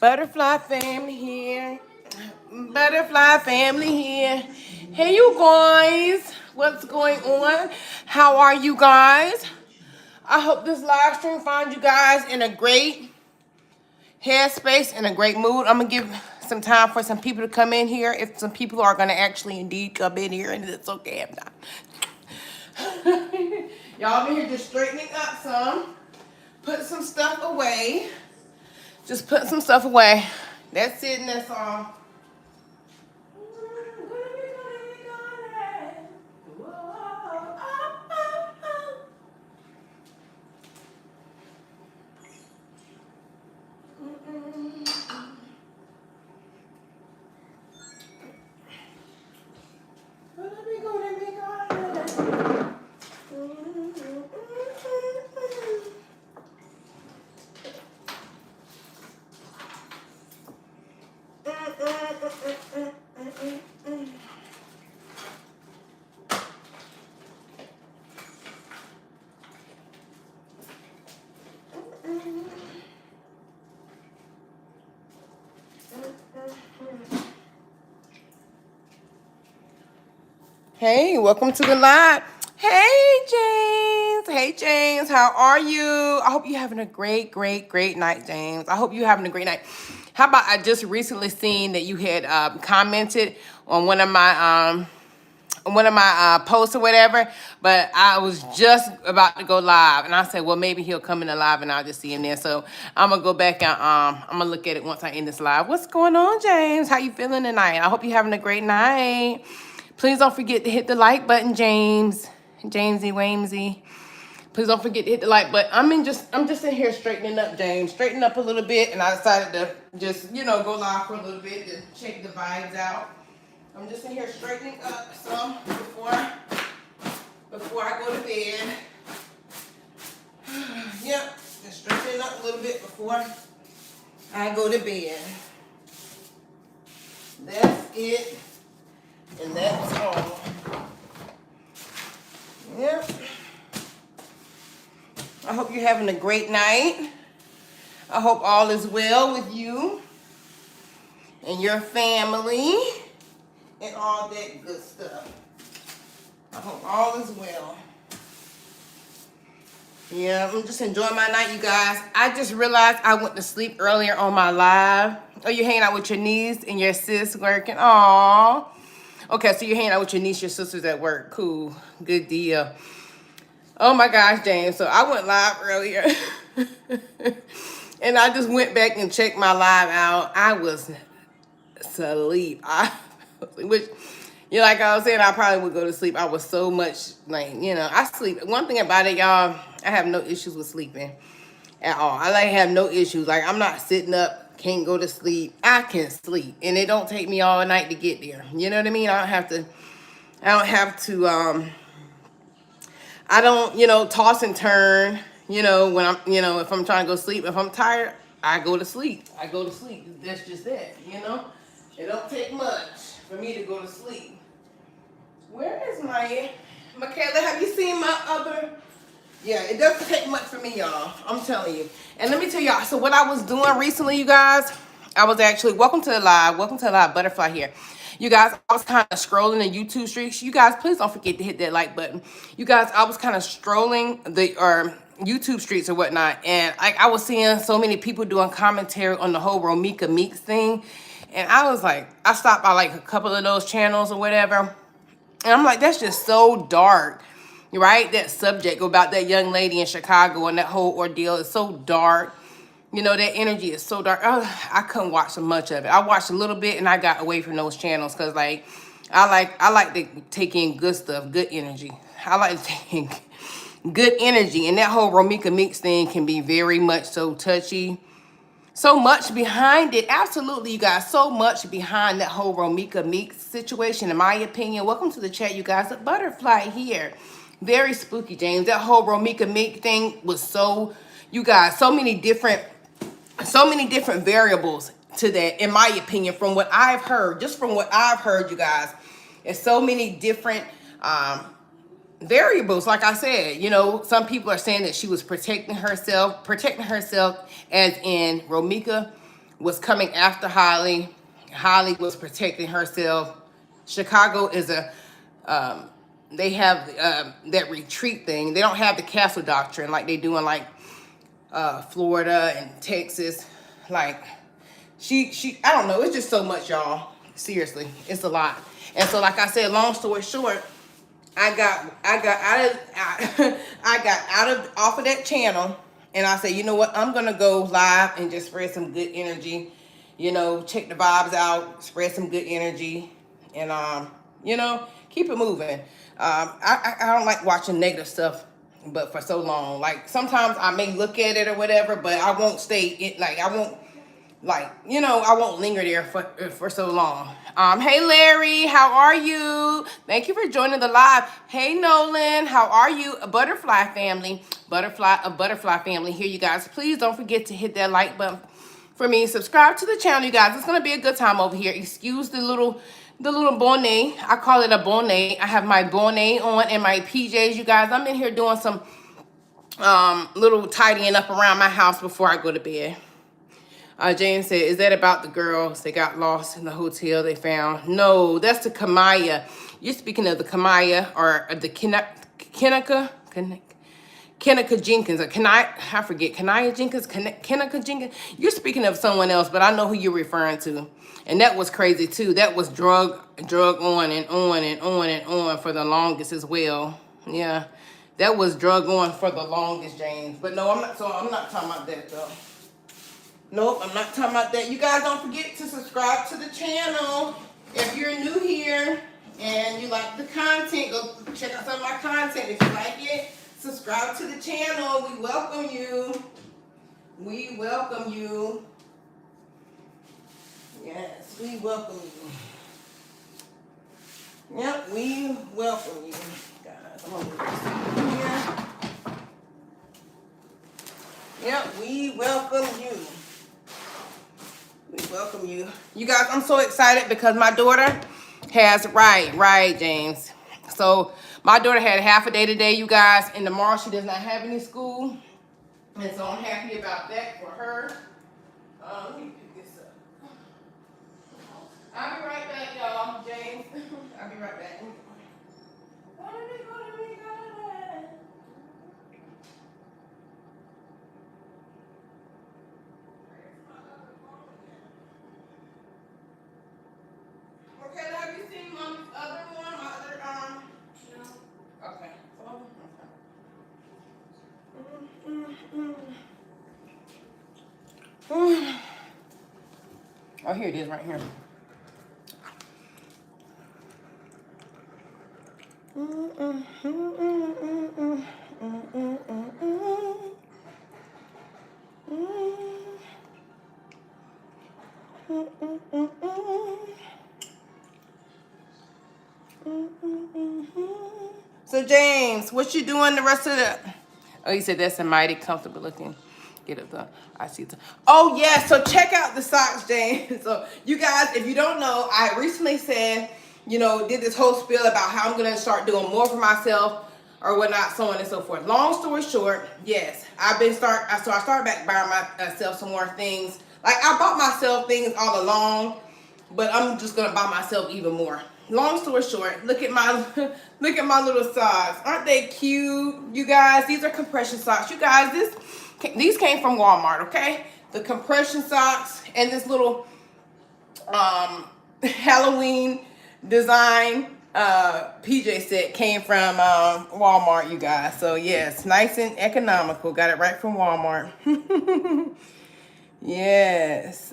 Butterfly family here. Butterfly family here. Hey, you guys. What's going on? How are you guys? I hope this live stream finds you guys in a great headspace, in a great mood. I'm going to give some time for some people to come in here. If some people are going to actually indeed come in here, and it's okay if not. Y'all been here just straightening up some. Put some stuff away. Just put some stuff away. That's it and that's all. Hey, welcome to the live. Hey, James. Hey, James. How are you? I hope you're having a great night, James. I hope you're having a great night. How about I just recently seen that you had commented on one of my posts or whatever, but I was just about to go live, and I said, well, maybe he'll come in the live, and I'll just see him there. So I'm gonna go back and I'm gonna look at it once I end this live. What's going on, James? How you feeling tonight? I hope you're having a great night. Please don't forget to hit the like button, James. Jamesy Wamesy. Please don't forget to hit the like button. I'm just in here straightening up, James. Straightening up a little bit, and I decided to just, go live for a little bit to check the vibes out. I'm just in here straightening up some before I go to bed. Yep, just straightening up a little bit before I go to bed. That's it. And that's all. Yep. I hope you're having a great night. I hope all is well with you and your family and all that good stuff. I hope all is well. Yeah, I'm just enjoying my night, you guys. I just realized I went to sleep earlier on my live. Oh, you're hanging out with your niece and your sis working? Aww. Okay, so you're hanging out with your niece, your sisters at work. Cool. Good deal. Oh my gosh, James. So I went live earlier. And I just went back and checked my live out. I was asleep. Which, like I was saying, I probably would go to sleep. I was so much, I sleep. One thing about it, y'all, I have no issues with sleeping at all. I have no issues. Like, I'm not sitting up, can't go to sleep. I can sleep, and it don't take me all night to get there. You know what I mean? I don't have to I don't, toss and turn, when I'm, if I'm trying to go to sleep. If I'm tired, I go to sleep. That's just it, It don't take much for me to go to sleep. Where is my, Michaela, have you seen my other? Yeah, it doesn't take much for me, y'all. I'm telling you. And let me tell y'all, so what I was doing recently, you guys, I was actually, welcome to the live, Butterfly here. You guys, I was kind of scrolling the YouTube streaks. You guys, please don't forget to hit that like button. You guys, I was kind of strolling the YouTube streets or whatnot, and I was seeing so many people doing commentary on the whole Romika Meeks thing, and I was like, I stopped by like a couple of those channels or whatever, and I'm like, that's just so dark, right? That subject about that young lady in Chicago and that whole ordeal is so dark. That energy is so dark. I couldn't watch so much of it. I watched a little bit and I got away from those channels because, I like to take in good stuff, good energy. I like to take in good energy, and that whole Romika Meeks thing can be very much so touchy. So much behind it. Absolutely, you guys. So much behind that whole Romika Meeks situation, in my opinion. Welcome to the chat, you guys. A butterfly here. Very spooky, James. That whole Romika Meeks thing was so, you guys, so many different variables to that, in my opinion, from what I've heard, you guys. There's so many different variables. Like I said, some people are saying that she was protecting herself as in Romika was coming after Holly. Holly was protecting herself. Chicago is a they have that retreat thing. They don't have the castle doctrine like they do in like Florida and Texas. Like she I don't know. It's just so much, y'all. Seriously, it's a lot. And so, like I said, long story short, I got out of I got out of off of that channel, and I said, you know what? I'm gonna go live and just spread some good energy. You know, check the vibes out, spread some good energy, and you know, keep it moving. I don't like watching negative stuff, but for so long. Like sometimes I may look at it or whatever, but I won't stay it. Like I won't. Like, you know, I won't linger there for so long. Hey Larry, how are you? Thank you for joining the live. Hey Nolan, how are you? A butterfly family, butterfly family here, you guys. Please don't forget to hit that like button for me. Subscribe to the channel, you guys. It's gonna be a good time over here. Excuse the little bonnet. I call it a bonnet. I have my bonnet on and my PJs, you guys. I'm in here doing some little tidying up around my house before I go to bed. James said, is that about the girls that got lost in the hotel they found? No, that's the Kamaya. You're speaking of the Kamaya or the Kenneka Jenkins. Or I forget. Kanaya Jenkins? Kenneka Jenkins? You're speaking of someone else, but I know who you're referring to. And that was crazy, too. That was drug on and on and on and on for the longest as well. Yeah, that was drug on for the longest, James. But no, I'm not talking about that, though. Nope, I'm not talking about that. You guys don't forget to subscribe to the channel. If you're new here and you like the content, go check out some of my content. If you like it, subscribe to the channel. We welcome you. We welcome you. Yes, we welcome you. Yep, we welcome you. Guys, I'm gonna move this here. Yep, we welcome you. We welcome you. You guys, I'm so excited because my daughter has, right, James. So my daughter had half a day today, you guys, and tomorrow she does not have any school. And so I'm happy about that for her. Let me pick this up. I'll be right back, y'all, James. I'll be right back. Okay, have you seen my other one? My other, no. Okay. Oh, here it is right here. So James, what you doing the rest of the? Oh, he said that's a mighty comfortable looking. Get up the. I see. Oh yeah. So check out the socks, James. So you guys, if you don't know, I recently said, you know, did this whole spiel about how I'm gonna start doing more for myself or whatnot, so on and so forth. Long story short, yes, I started back buying myself some more things. Like I bought myself things all along, but I'm just gonna buy myself even more. Long story short, look at my little socks. Aren't they cute, you guys? These are compression socks. You guys, these came from Walmart, okay? The compression socks and this little Halloween design PJ set came from Walmart, you guys. So yes, nice and economical. Got it right from Walmart. Yes.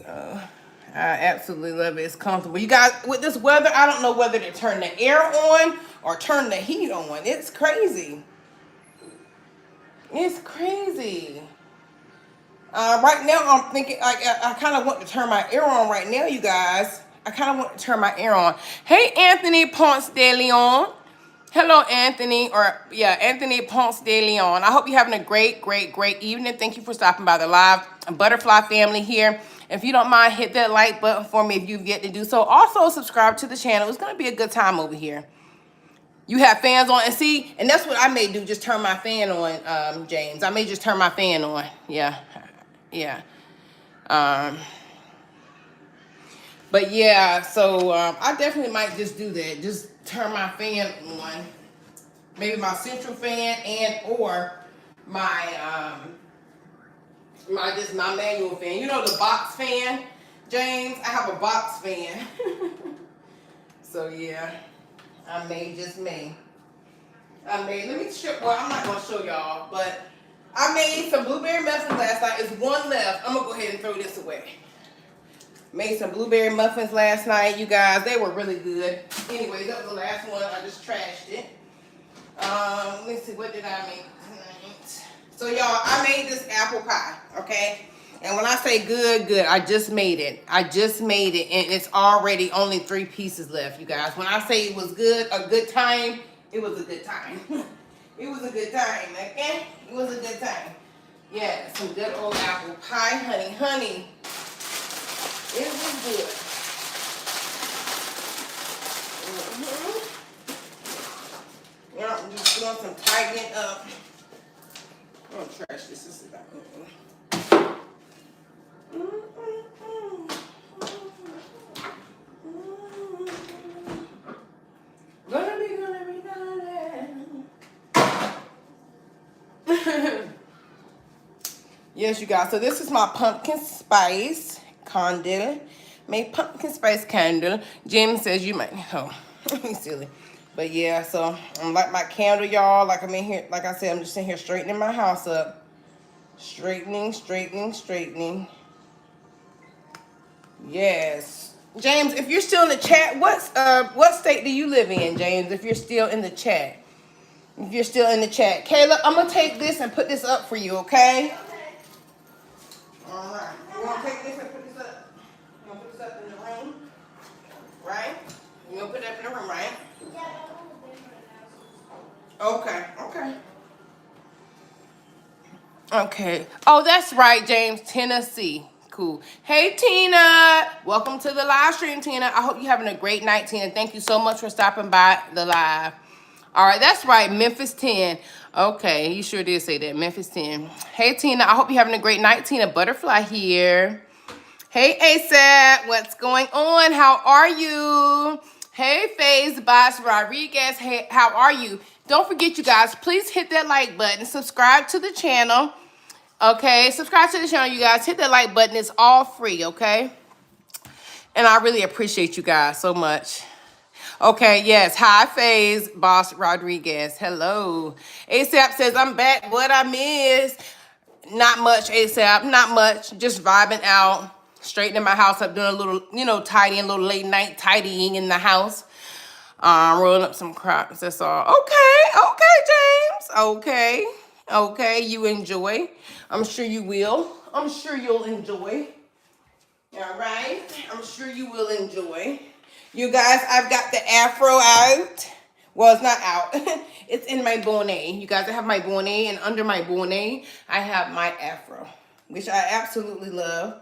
I absolutely love it. It's comfortable. You guys, with this weather, I don't know whether to turn the air on or turn the heat on. It's crazy. It's crazy. Right now, I'm thinking, I kind of want to turn my air on right now, you guys. I kind of want to turn my air on. Hey, Anthony Ponce de Leon. Hello, Anthony, Anthony Ponce de Leon. I hope you're having a great evening. Thank you for stopping by the live. Butterfly family here. If you don't mind, hit that like button for me if you've yet to do so. Also, subscribe to the channel. It's going to be a good time over here. You have fans on. And see, and that's what I may do, just turn my fan on, James. I may just turn my fan on. Yeah. But yeah, so I definitely might just do that. Just turn my fan on, maybe my central fan and or my my manual fan. You know the box fan, James. I have a box fan. So yeah, I made. Let me show. Well, I'm not gonna show y'all, but I made some blueberry muffins last night. It's one left. I'm gonna go ahead and throw this away. Made some blueberry muffins last night, you guys. They were really good. Anyway, that was the last one. I just trashed it. Let's see, what did I make tonight? So y'all, I made this apple pie, okay? And when I say good, good, I just made it. I just made it, and it's already only 3 pieces left, you guys. When I say it was good, a good time, it was a good time. It was a good time, okay? It was a good time. Yeah, some good old apple pie, honey. It was good. Yeah, I'm just doing some tightening up. I'm gonna trash this. This is about. Gonna be. Yes, you guys. So this is my pumpkin spice candle. Made pumpkin spice candle. Jim says you might. Oh, he's silly. But yeah, so I'm like my candle, y'all. Like I'm in here. Like I said, I'm just in here straightening my house up. Straightening. Yes. James, if you're still in the chat, what state do you live in, James? If you're still in the chat. If you're still in the chat. Kayla, I'm gonna take this and put this up for you, okay? Alright. You wanna take this and put this up? You wanna put this up in the room? Right? You gonna put it up in the room, right? Okay. Okay. Oh, that's right, James. Tennessee. Cool. Hey, Tina. Welcome to the live stream, Tina. I hope you're having a great night, Tina. Thank you so much for stopping by the live. All right, that's right. Memphis 10. Okay, you sure did say that. Memphis 10. Hey, Tina. I hope you're having a great night, Tina. Butterfly here. Hey, ASAP. What's going on? How are you? Hey, Faze Boss Rodriguez. Hey, how are you? Don't forget, you guys, please hit that like button. Subscribe to the channel. Okay, subscribe to the channel, you guys. Hit that like button. It's all free, okay? And I really appreciate you guys so much. Okay, yes. Hi, Faze Boss Rodriguez. Hello. ASAP says, I'm back. What I missed? Not much, ASAP. Not much. Just vibing out. Straightening my house up. Doing a little, tidying, a little late night tidying in the house. Rolling up some crops. That's all. Okay, James. Okay, you enjoy. I'm sure you will. I'm sure you'll enjoy. All right. I'm sure you will enjoy. You guys, I've got the afro out. Well, it's not out. It's in my bonnet. You guys, I have my bonnet, and under my bonnet, I have my afro, which I absolutely love.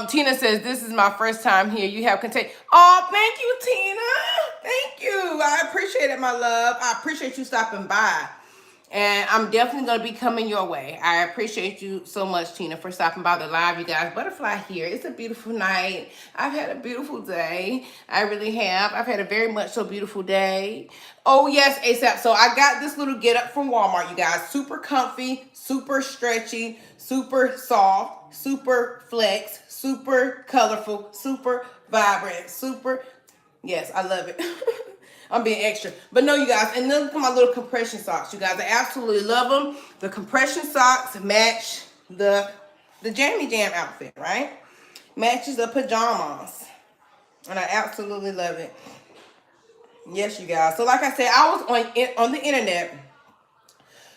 Tina says, this is my first time here. You have contact. Oh, thank you, Tina. Thank you. I appreciate it, my love. I appreciate you stopping by. And I'm definitely going to be coming your way. I appreciate you so much, Tina, for stopping by the live, you guys. Butterfly here. It's a beautiful night. I've had a beautiful day. I really have. I've had a very much so beautiful day. Oh, yes, ASAP. So I got this little get up from Walmart, you guys. Super comfy, super stretchy, super soft, super flex, super colorful, super vibrant, super... Yes, I love it. I'm being extra. But no, you guys, and then look at my little compression socks. You guys, I absolutely love them. The compression socks match the Jammy Jam outfit, right? Matches the pajamas. And I absolutely love it. Yes, you guys. So like I said, I was on the internet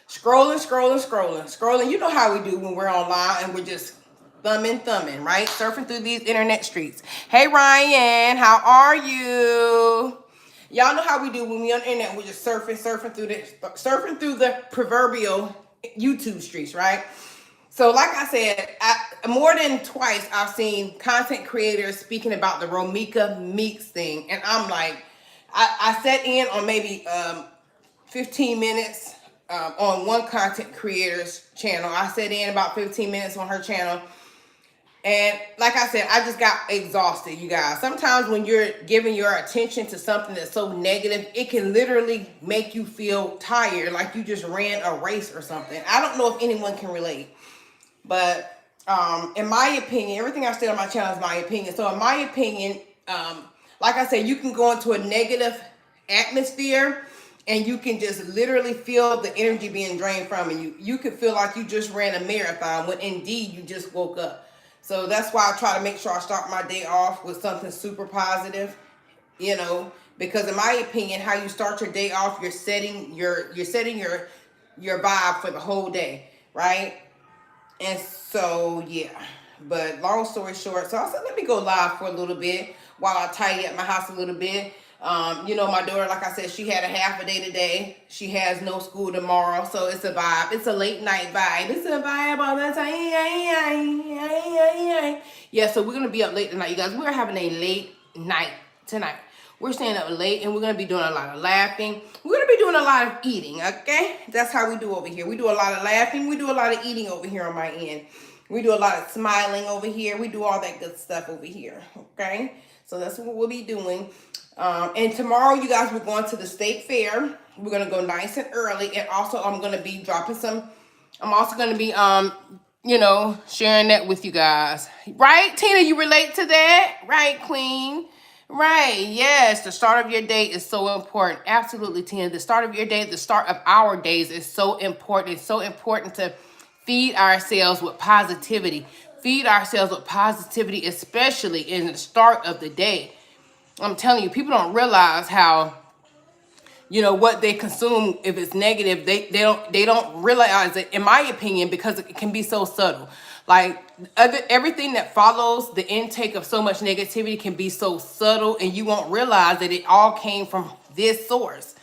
scrolling. You know how we do when we're online and we're just thumbing, right? Surfing through these internet streets. Hey, Ryan, how are you? Y'all know how we do when we on the internet. We're just surfing through the proverbial YouTube streets, right? So like I said, more than twice I've seen content creators speaking about the Romika Meeks thing. And I'm like, I sat in on maybe 15 minutes on one content creator's channel. I sat in about 15 minutes on her channel. And like I said, I just got exhausted, you guys. Sometimes when you're giving your attention to something that's so negative, it can literally make you feel tired, like you just ran a race or something. I don't know if anyone can relate, but in my opinion, everything I say on my channel is my opinion. So in my opinion, like I said, you can go into a negative atmosphere and you can just literally feel the energy being drained from you. You could feel like you just ran a marathon when indeed you just woke up. So that's why I try to make sure I start my day off with something super positive, you know, because in my opinion, how you start your day off, you're setting your vibe for the whole day, right? And so, yeah. But long story short, so I said, let me go live for a little bit while I tidy up my house a little bit. You know, my daughter, like I said, she had a half a day today. She has no school tomorrow, so it's a vibe. It's a late night vibe. It's a vibe all the time. Yeah, so we're going to be up late tonight, you guys. We're having a late night tonight. We're staying up late, and we're going to be doing a lot of laughing. We're going to be doing a lot of eating, okay? That's how we do over here. We do a lot of laughing. We do a lot of eating over here on my end. We do a lot of smiling over here. We do all that good stuff over here, okay? So that's what we'll be doing. And tomorrow, you guys, we're going to the state fair. We're going to go nice and early. And also, I'm going to be dropping some, I'm also going to be, you know, sharing that with you guys. Right, Tina, you relate to that? Right, Queen? Right, yes, the start of your day is so important. Absolutely, Tina. The start of your day, the start of our days is so important. It's so important to feed ourselves with positivity. Feed ourselves with positivity, especially in the start of the day. I'm telling you, people don't realize how, you know, what they consume. If it's negative, they don't realize it, in my opinion, because it can be so subtle. Like everything that follows the intake of so much negativity can be so subtle, and you won't realize that it all came from this source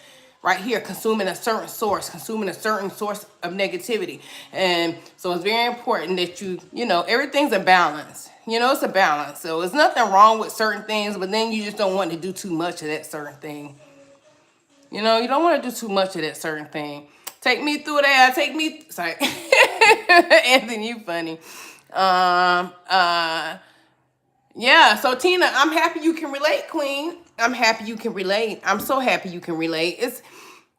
right here, consuming a certain source of negativity. And so it's very important that you know, everything's a balance. You know, it's a balance. So there's nothing wrong with certain things, but then you just don't want to do too much of that certain thing. You know, you don't want to do too much of that certain thing. Take me through that. Sorry. Anthony, you funny. Yeah, so Tina, I'm happy you can relate, Queen. I'm happy you can relate. I'm so happy you can relate. It's,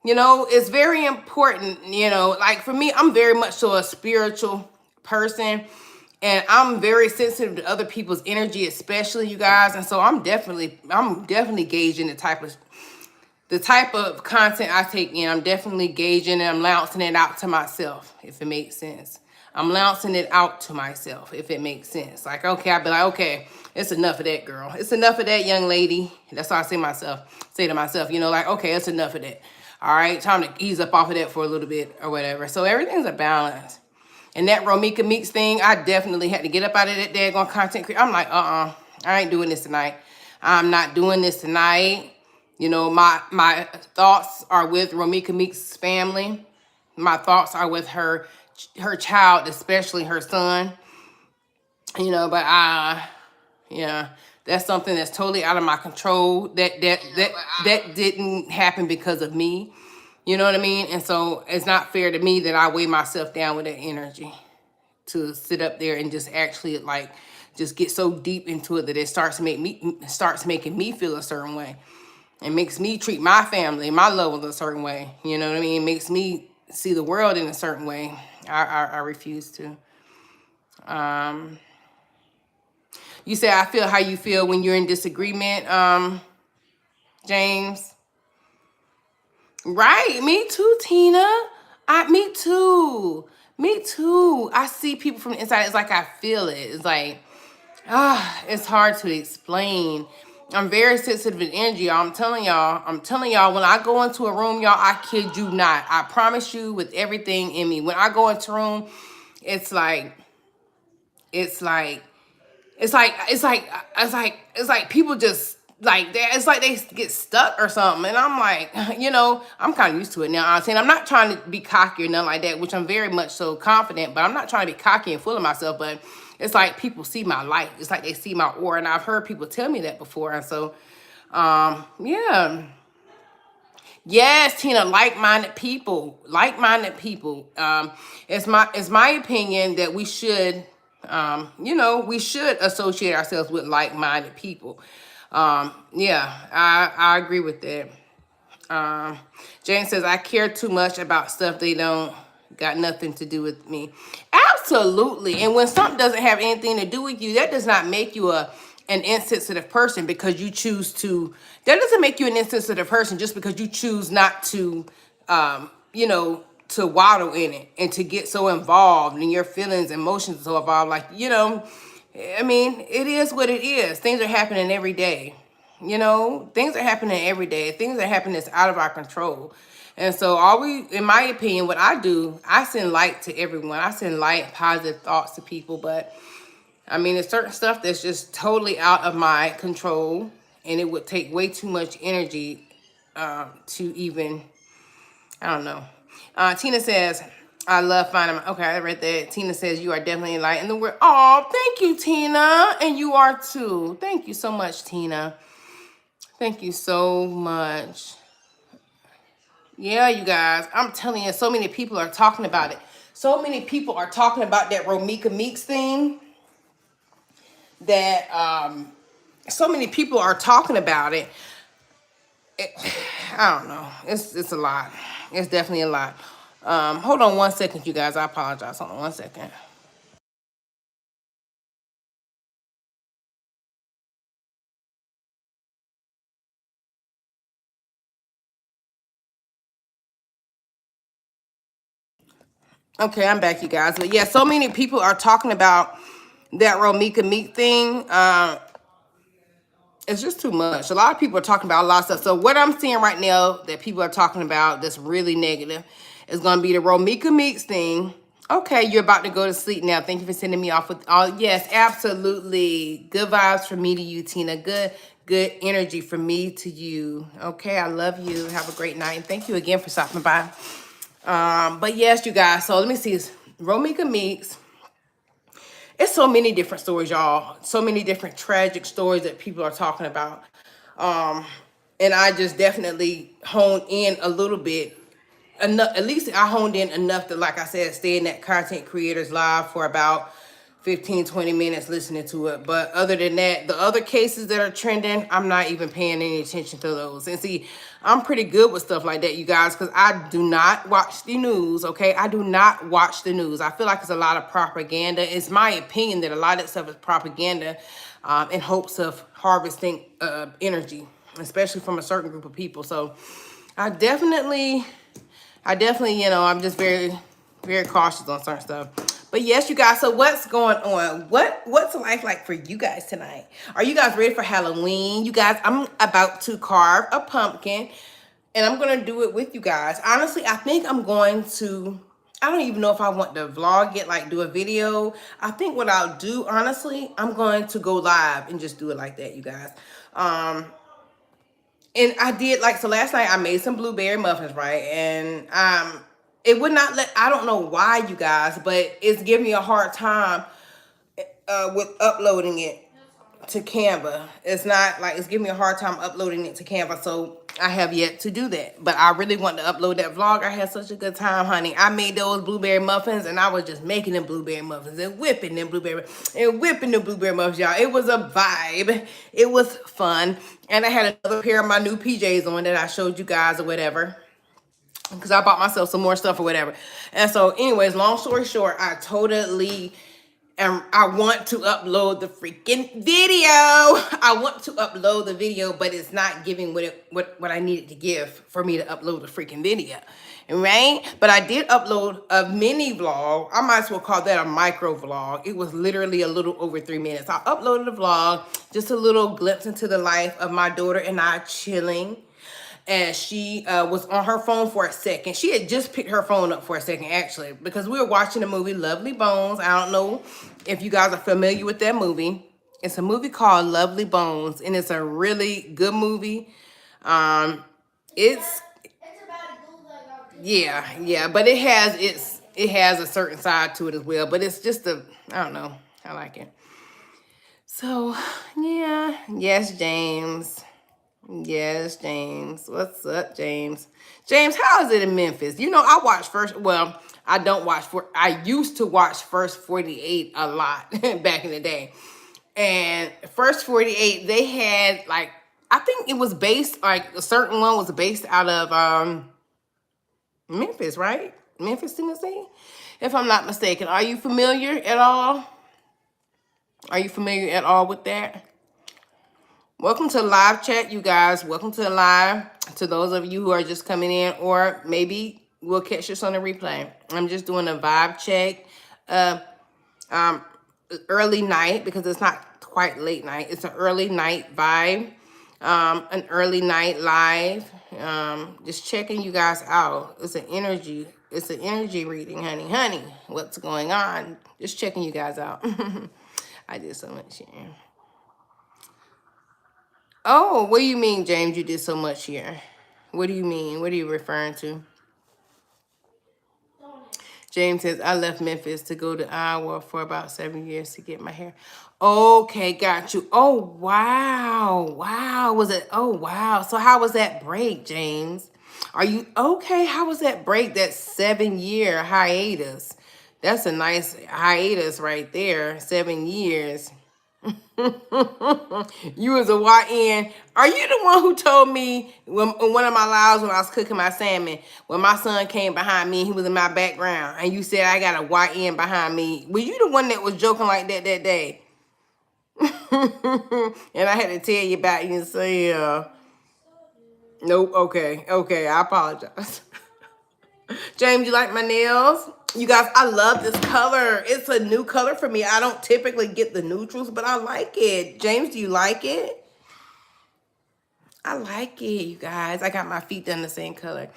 you know, it's very important, you know, like for me, I'm very much so a spiritual person, and I'm very sensitive to other people's energy, especially you guys. And so I'm definitely gauging the type of content I take in. I'm definitely gauging and I'm launching it out to myself, if it makes sense. I'm launching it out to myself, if it makes sense. Like, okay, I'll be like, okay, it's enough of that, girl. It's enough of that, young lady. That's what I say to myself, you know, like, okay, it's enough of that. All right, time to ease up off of that for a little bit or whatever. So everything's a balance. And that Romika Meeks thing, I definitely had to get up out of that daggone content creator. I'm like, I ain't doing this tonight. I'm not doing this tonight. You know, my thoughts are with Romika Meeks' family. My thoughts are with her child, especially her son. You know, but yeah, that's something that's totally out of my control. That didn't happen because of me. You know what I mean? And so it's not fair to me that I weigh myself down with that energy to sit up there and just actually like just get so deep into it that it starts making me feel a certain way. It makes me treat my family, my loved ones a certain way. You know what I mean? It makes me see the world in a certain way. I refuse to. You say I feel how you feel when you're in disagreement, James. Right, me too, Tina. Me too. Me too. I see people from the inside. It's like I feel it. It's like, it's hard to explain. I'm very sensitive to energy, y'all. I'm telling y'all, when I go into a room, y'all, I kid you not. I promise you with everything in me. When I go into a room, it's like people just like that. It's like they get stuck or something. And I'm like, you know, I'm kind of used to it now. I'm not trying to be cocky or nothing like that, which I'm very much so confident, but I'm not trying to be cocky and full of myself. But it's like people see my light. It's like they see my aura. And I've heard people tell me that before. And so, yeah. Yes, Tina, like-minded people. It's my opinion that we should You know, we should associate ourselves with like-minded people. Yeah, I agree with that. Um, Jane says, I care too much about stuff they don't got nothing to do with me. Absolutely. And when something doesn't have anything to do with you, that does not make you an insensitive person because you choose to, that doesn't make you an insensitive person just because you choose not to, you know, to waddle in it and to get so involved in your feelings, emotions so involved. Like, you know, I mean, it is what it is. Things are happening every day. You know, things are happening every day. Things are happening that's out of our control. And so all we, in my opinion, what I do, I send light to everyone. I send light, positive thoughts to people. But I mean, there's certain stuff that's just totally out of my control. And it would take way too much energy to even, I don't know. Tina says, I love finding my, okay, I read that. Tina says, you are definitely light in the world. Oh, thank you, Tina. And you are too. Thank you so much, Tina. Thank you so much. Yeah, you guys, I'm telling you, so many people are talking about it. So many people are talking about that Romika Meeks thing that so many people are talking about it. I don't know. It's a lot. It's definitely a lot. Hold on one second, you guys. I apologize. Hold on one second. Okay, I'm back, you guys. But yeah, so many people are talking about that Romika Meek thing. It's just too much. A lot of people are talking about a lot of stuff. So what I'm seeing right now that people are talking about that's really negative is going to be the Romika Meeks thing. Okay, you're about to go to sleep now. Thank you for sending me off with all. Yes, absolutely. Good vibes from me to you, Tina. Good energy from me to you. Okay, I love you. Have a great night. And thank you again for stopping by. But yes, you guys. So let me see. Romika Meeks. It's so many different stories, y'all. So many different tragic stories that people are talking about. Um, and I just definitely honed in a little bit. Enough, at least I honed in enough to, like I said, stay in that content creators live for about 15-20 minutes listening to it. But other than that, the other cases that are trending, I'm not even paying any attention to those. And see, I'm pretty good with stuff like that, you guys, because I do not watch the news, okay? I do not watch the news. I feel like it's a lot of propaganda. It's my opinion that a lot of that stuff is propaganda in hopes of harvesting energy, especially from a certain group of people. So I definitely, you know, I'm just very, very cautious on certain stuff. But yes, you guys, so what's going on? What's life like for you guys tonight? Are you guys ready for Halloween? You guys, I'm about to carve a pumpkin and I'm going to do it with you guys. Honestly, I think I'm going to, I don't even know if I want to vlog it, like do a video. I think what I'll do, honestly, I'm going to go live and just do it like that, you guys. And I did, like, so last night I made some blueberry muffins, right? And it would not let, I don't know why, you guys, but it's giving me a hard time with uploading it to Canva. It's not like, it's giving me a hard time uploading it to Canva. So I have yet to do that, but I really want to upload that vlog. I had such a good time, honey. I made those blueberry muffins and I was just making them blueberry muffins and whipping them blueberry muffins, y'all. It was a vibe. It was fun. And I had another pair of my new PJs on that I showed you guys or whatever, because I bought myself some more stuff or whatever. And so anyways, long story short, I totally, and I want to upload the freaking video. I want to upload the video, but it's not giving what I needed to give for me to upload the freaking video, right? But I did upload a mini vlog. I might as well call that a micro vlog. It was literally a little over 3 minutes. I uploaded a vlog, just a little glimpse into the life of my daughter and I chilling. And she was on her phone for a second. She had just picked her phone up for a second, actually, because we were watching the movie Lovely Bones. I don't know if you guys are familiar with that movie. It's a movie called Lovely Bones, and it's a really good movie. It's yeah, but it has a certain side to it as well. But it's just I don't know. I like it. So yeah, yes, James. Yes, James. What's up, James? James, how is it in Memphis? You know, I watched first. Well, I don't watch for. I used to watch First 48 a lot back in the day, and First 48 they had like I think it was based like a certain one was based out of Memphis, right? Memphis, Tennessee, if I'm not mistaken. Are you familiar at all? Are you familiar at all with that? Welcome to live chat, you guys. Welcome to the live. To those of you who are just coming in, or maybe we'll catch this on the replay. I'm just doing a vibe check. Uh, um, Early night because it's not quite late night. It's an early night vibe. An early night live. Just checking you guys out. It's an energy. It's an energy reading, honey. Honey, what's going on? Just checking you guys out. I did so much here. Oh, what do you mean, James? You did so much here. What do you mean? What are you referring to? James says, I left Memphis to go to Iowa for about 7 years to get my hair. Okay, got you. Oh, wow. Wow. Was it? Oh, wow. So how was that break, James? Are you okay? How was that break, that 7-year hiatus? That's a nice hiatus right there. 7 years. You was a YN. Are you the one who told me when in one of my lives when I was cooking my salmon, when my son came behind me, he was in my background, and you said I got a YN behind me? Were you the one that was joking like that that day? And I had to tell you about you and say, nope, okay, okay, I apologize. James, you like my nails? You guys, I love this color. It's a new color for me. I don't typically get the neutrals, but I like it. James, do you like it? I like it, you guys. I got my feet done the same color.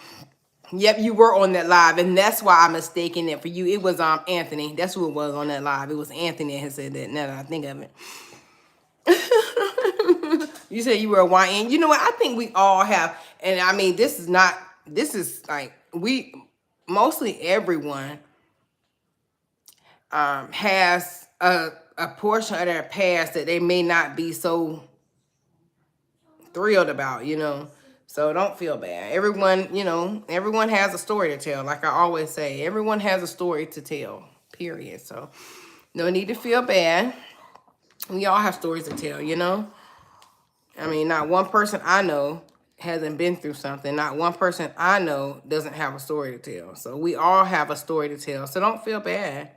Yep, you were on that live, and that's why I'm mistaking it for you. It was Anthony. That's who it was on that live. It was Anthony that had said that. Now that I think of it. You said you were a YN. You know what? I think we all have, and I mean, this is like mostly everyone has a portion of their past that they may not be so thrilled about, So don't feel bad. Everyone has a story to tell. Like I always say, everyone has a story to tell, period. So no need to feel bad. We all have stories to tell, I mean, not one person I know hasn't been through something. Not one person I know doesn't have a story to tell. So we all have a story to tell. So don't feel bad.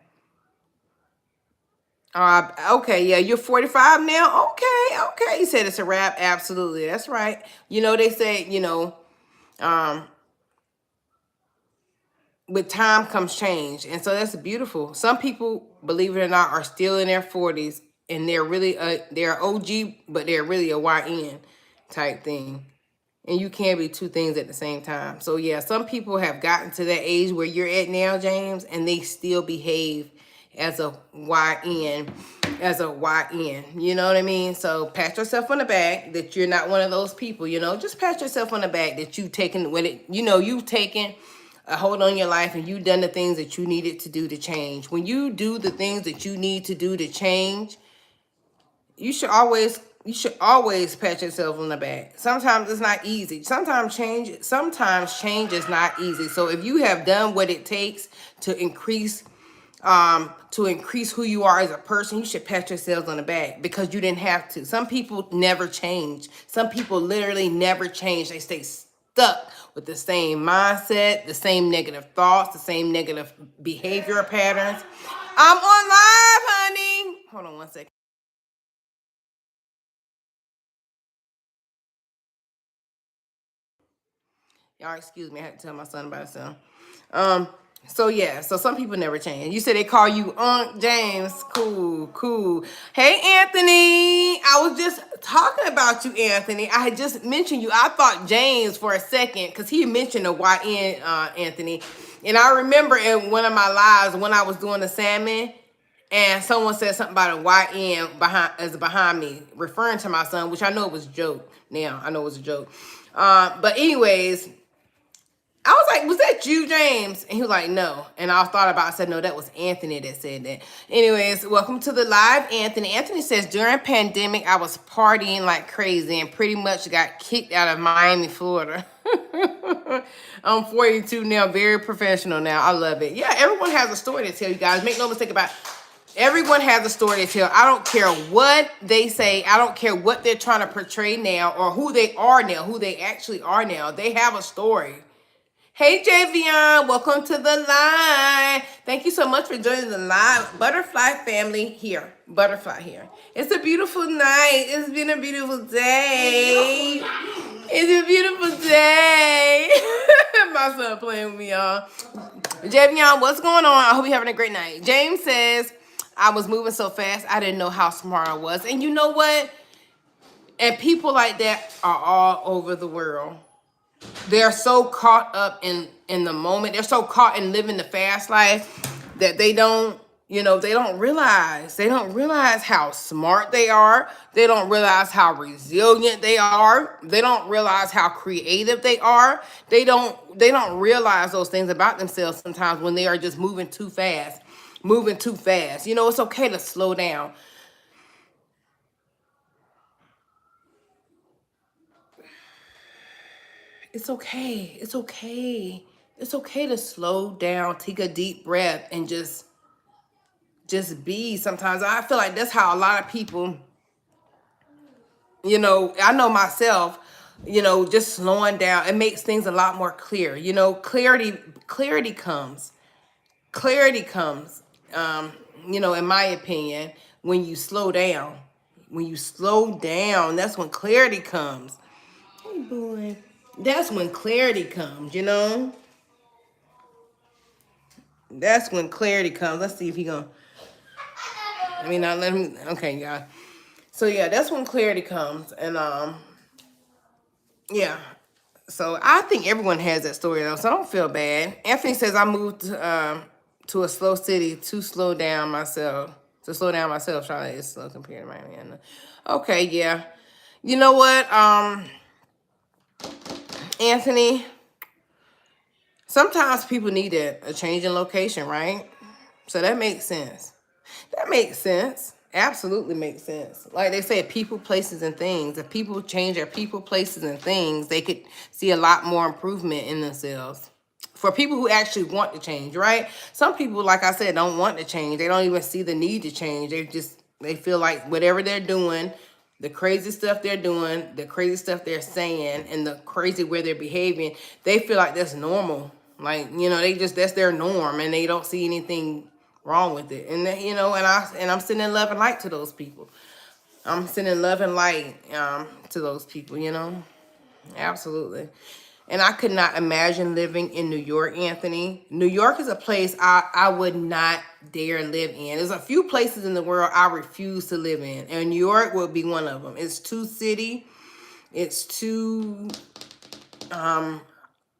Okay, yeah, you're 45 now. Okay. You said it's a wrap. Absolutely, that's right. They say, with time comes change, and so that's beautiful. Some people, believe it or not, are still in their 40s, and they're really they're OG, but they're really a YN type thing. And you can't be two things at the same time. So yeah, some people have gotten to that age where you're at now, James, and they still behave as a YN, you know what I mean? So pat yourself on the back that you're not one of those people, just pat yourself on the back that you've taken you've taken a hold on your life and you've done the things that you needed to do to change. When you do the things that you need to do to change, you should always pat yourself on the back. Sometimes it's not easy. Sometimes change is not easy. So if you have done what it takes to increase who you are as a person, you should pat yourselves on the back because you didn't have to. Some people never change. Some people literally never change. They stay stuck with the same mindset, the same negative thoughts, the same negative behavior patterns. I'm on live, honey. Hold on one second. Y'all excuse me, I had to tell my son about something. So yeah, so some people never change. You said they call you Unc James. Cool. Hey Anthony. I was just talking about you, Anthony. I had just mentioned you. I thought James for a second, because he mentioned a YN Anthony. And I remember in one of my lives when I was doing the salmon, and someone said something about a YN behind me, referring to my son, which I know it was a joke. Now I know it was a joke. But anyways, I was like, was that you, James? And he was like, no. And I thought about it. I said, no, that was Anthony that said that. Anyways, welcome to the live, Anthony. Anthony says, during pandemic, I was partying like crazy and pretty much got kicked out of Miami, Florida. I'm 42 now, very professional now. I love it. Yeah, everyone has a story to tell, you guys. Make no mistake about it. Everyone has a story to tell. I don't care what they say. I don't care what they're trying to portray now or who they are now, who they actually are now. They have a story. Hey, Javion, welcome to the line. Thank you so much for joining the live. Butterfly family here. Butterfly here. It's a beautiful night. It's been a beautiful day. It's a beautiful day. My son playing with me, y'all. Javion, what's going on? I hope you're having a great night. James says, I was moving so fast, I didn't know how smart I was. And you know what? And people like that are all over the world. They're so caught up in the moment. They're so caught in living the fast life that they don't, they don't realize. They don't realize how smart they are. They don't realize how resilient they are. They don't realize how creative they are. They don't realize those things about themselves sometimes when they are just moving too fast. Moving too fast. It's okay to slow down. It's okay. It's okay. It's okay to slow down, take a deep breath, and just be. Sometimes I feel like that's how a lot of people, I know myself, just slowing down, it makes things a lot more clear. Clarity comes. Clarity comes, in my opinion, when you slow down. When you slow down, that's when clarity comes. Hey, boy. That's when clarity comes. That's when clarity comes. Let's see if he gonna. I mean, not let him. Okay, yeah. So yeah, that's when clarity comes, and yeah. So I think everyone has that story though, so I don't feel bad. Anthony says I moved to a slow city to slow down myself. To slow down myself, Charlotte is slow compared to Miami. Okay, yeah. You know what, Anthony? Sometimes people need a change in location, right? So that makes sense. That makes sense. Absolutely makes sense. Like they said, people, places, and things. If people change their people, places, and things, they could see a lot more improvement in themselves. For people who actually want to change, right? Some people, like I said, don't want to change. They don't even see the need to change. They feel like whatever they're doing, the crazy stuff they're doing, the crazy stuff they're saying, and the crazy way they're behaving, they feel like that's normal. Like, that's their norm, and they don't see anything wrong with it. And I'm sending love and light to those people. I'm sending love and light to those people. Absolutely. And I could not imagine living in New York, Anthony. New York is a place I would not dare live in. There's a few places in the world I refuse to live in, and New York will be one of them. It's too city. It's too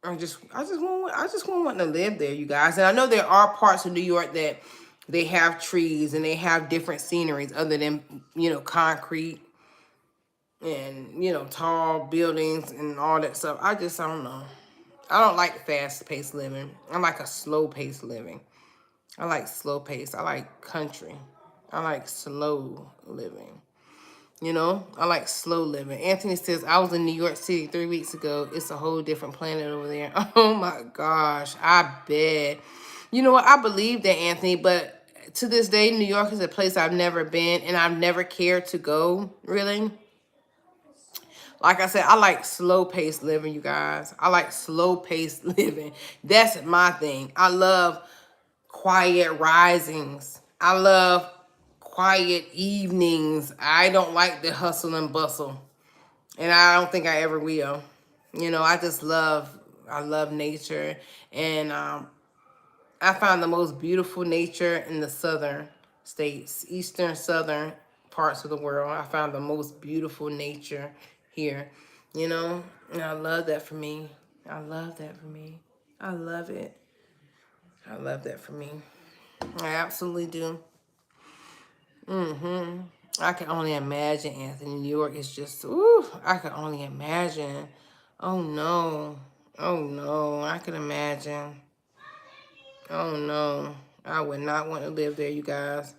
I just won't want to live there, you guys. And I know there are parts of New York that they have trees and they have different sceneries other than, concrete and, tall buildings and all that stuff. I don't know. I don't like fast-paced living. I like a slow-paced living. I like slow-paced. I like country. I like slow living. I like slow living. Anthony says, I was in New York City 3 weeks ago. It's a whole different planet over there. Oh my gosh, I bet. You know what? I believe that, Anthony, but to this day, New York is a place I've never been and I've never cared to go, really. Like I said, I like slow-paced living, you guys. I like slow-paced living. That's my thing. I love quiet risings. I love quiet evenings. I don't like the hustle and bustle. And I don't think I ever will. I love nature. And I found the most beautiful nature in the southern states, eastern, southern parts of the world. I found the most beautiful nature here, and I love that for me. I love that for me. I love it. I love that for me. I absolutely do. I can only imagine, Anthony. New York is just, ooh, I can only imagine. Oh no. Oh no. I can imagine. Oh no. I would not want to live there, you guys.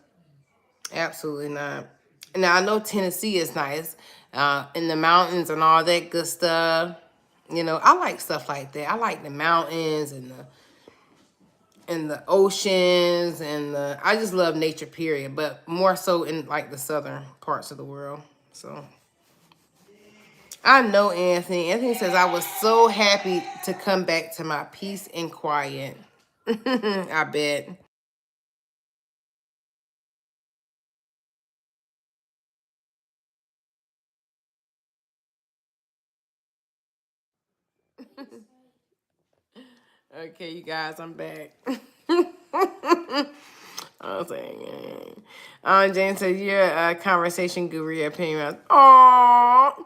Absolutely not. Now, I know Tennessee is nice, in the mountains and all that good stuff. You know, I like stuff like that. I like the mountains and the oceans and I just love nature, period. But more so in like the southern parts of the world. So I know Anthony. Anthony says I was so happy to come back to my peace and quiet. I bet. Okay, you guys, I'm back. I was saying, Jane said, you're a conversation guru, opinion. Oh,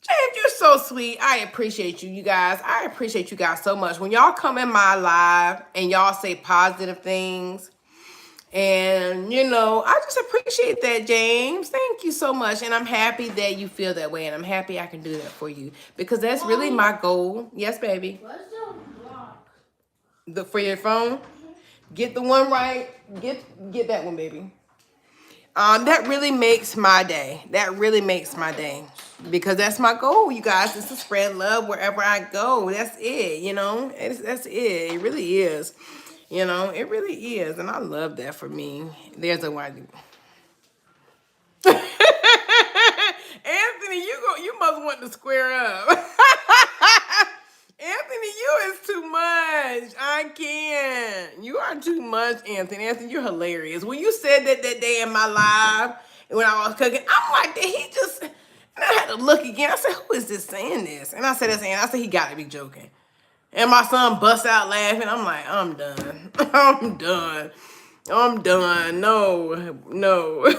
James, you're so sweet. I appreciate you, you guys. I appreciate you guys so much. When y'all come in my live and y'all say positive things, and, you know, I just appreciate that, James. Thank you so much. And I'm happy that you feel that way. And I'm happy I can do that for you. Because that's really my goal. Yes, baby. What's the block? For your phone? Get the one right. Get that one, baby. That really makes my day. That really makes my day. Because that's my goal, you guys, is to spread love wherever I go. That's it, you know? That's it. It really is. You know, it really is. And I love that for me. There's a why. Anthony, you must want to square up. Anthony, you is too much. I can't. You are too much, Anthony. Anthony, you're hilarious. When you said that day in my live, when I was cooking, I'm like, did he just... And I had to look again. I said, who is this saying this? And I said, that's Anthony. I said, he got to be joking. And my son busts out laughing. I'm like, I'm done. I'm done. I'm done. No, no.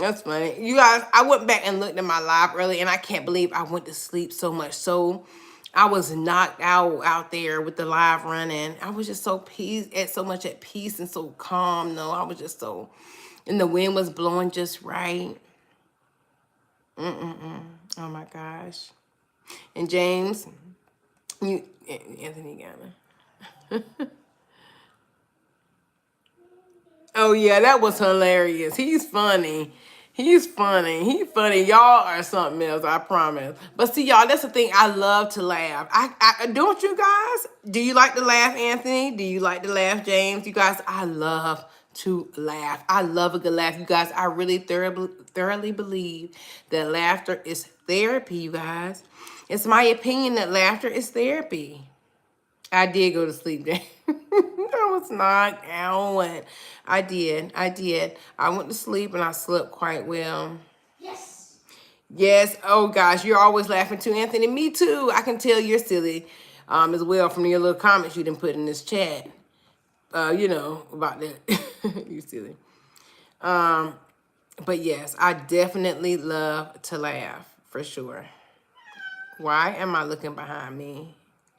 That's funny. You guys, I went back and looked at my live early, and I can't believe I went to sleep so much. So I was knocked out there with the live running. I was just so so much at peace and so calm. No, I was just so, and the wind was blowing just right. Oh my gosh. And James, Anthony Ghana. Oh yeah, that was hilarious. He's funny. He's funny. He's funny. Y'all are something else, I promise. But see, y'all, that's the thing. I love to laugh. I don't you guys? Do you like to laugh, Anthony? Do you like to laugh, James? You guys, I love to laugh. I love a good laugh. You guys, I really thoroughly believe that laughter is therapy, you guys. It's my opinion that laughter is therapy. I did go to sleep, James. I was knocked out. I did. I went to sleep and I slept quite well. Yes. Yes. Oh gosh, you're always laughing too, Anthony. Me too. I can tell you're silly, as well from your little comments you didn't put in this chat. You know about that. You silly. But yes, I definitely love to laugh for sure. Why am I looking behind me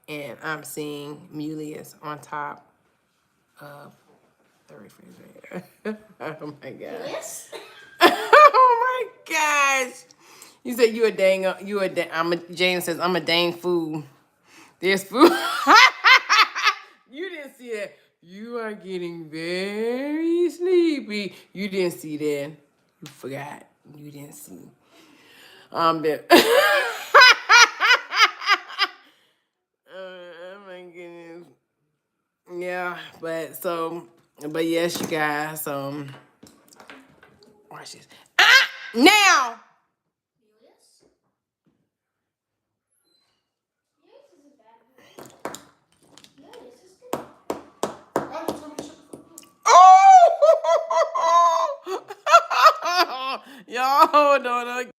and I'm seeing Mulius on top of the refrigerator? Oh my gosh. Yes. Oh my gosh. You said James says, I'm a dang fool. There's food. You didn't see that. You are getting very sleepy. You didn't see that. You forgot. You didn't see. That. Oh my goodness. Yeah, but yes, you guys, watch this. Now! Yes. Oh! Y'all hold on.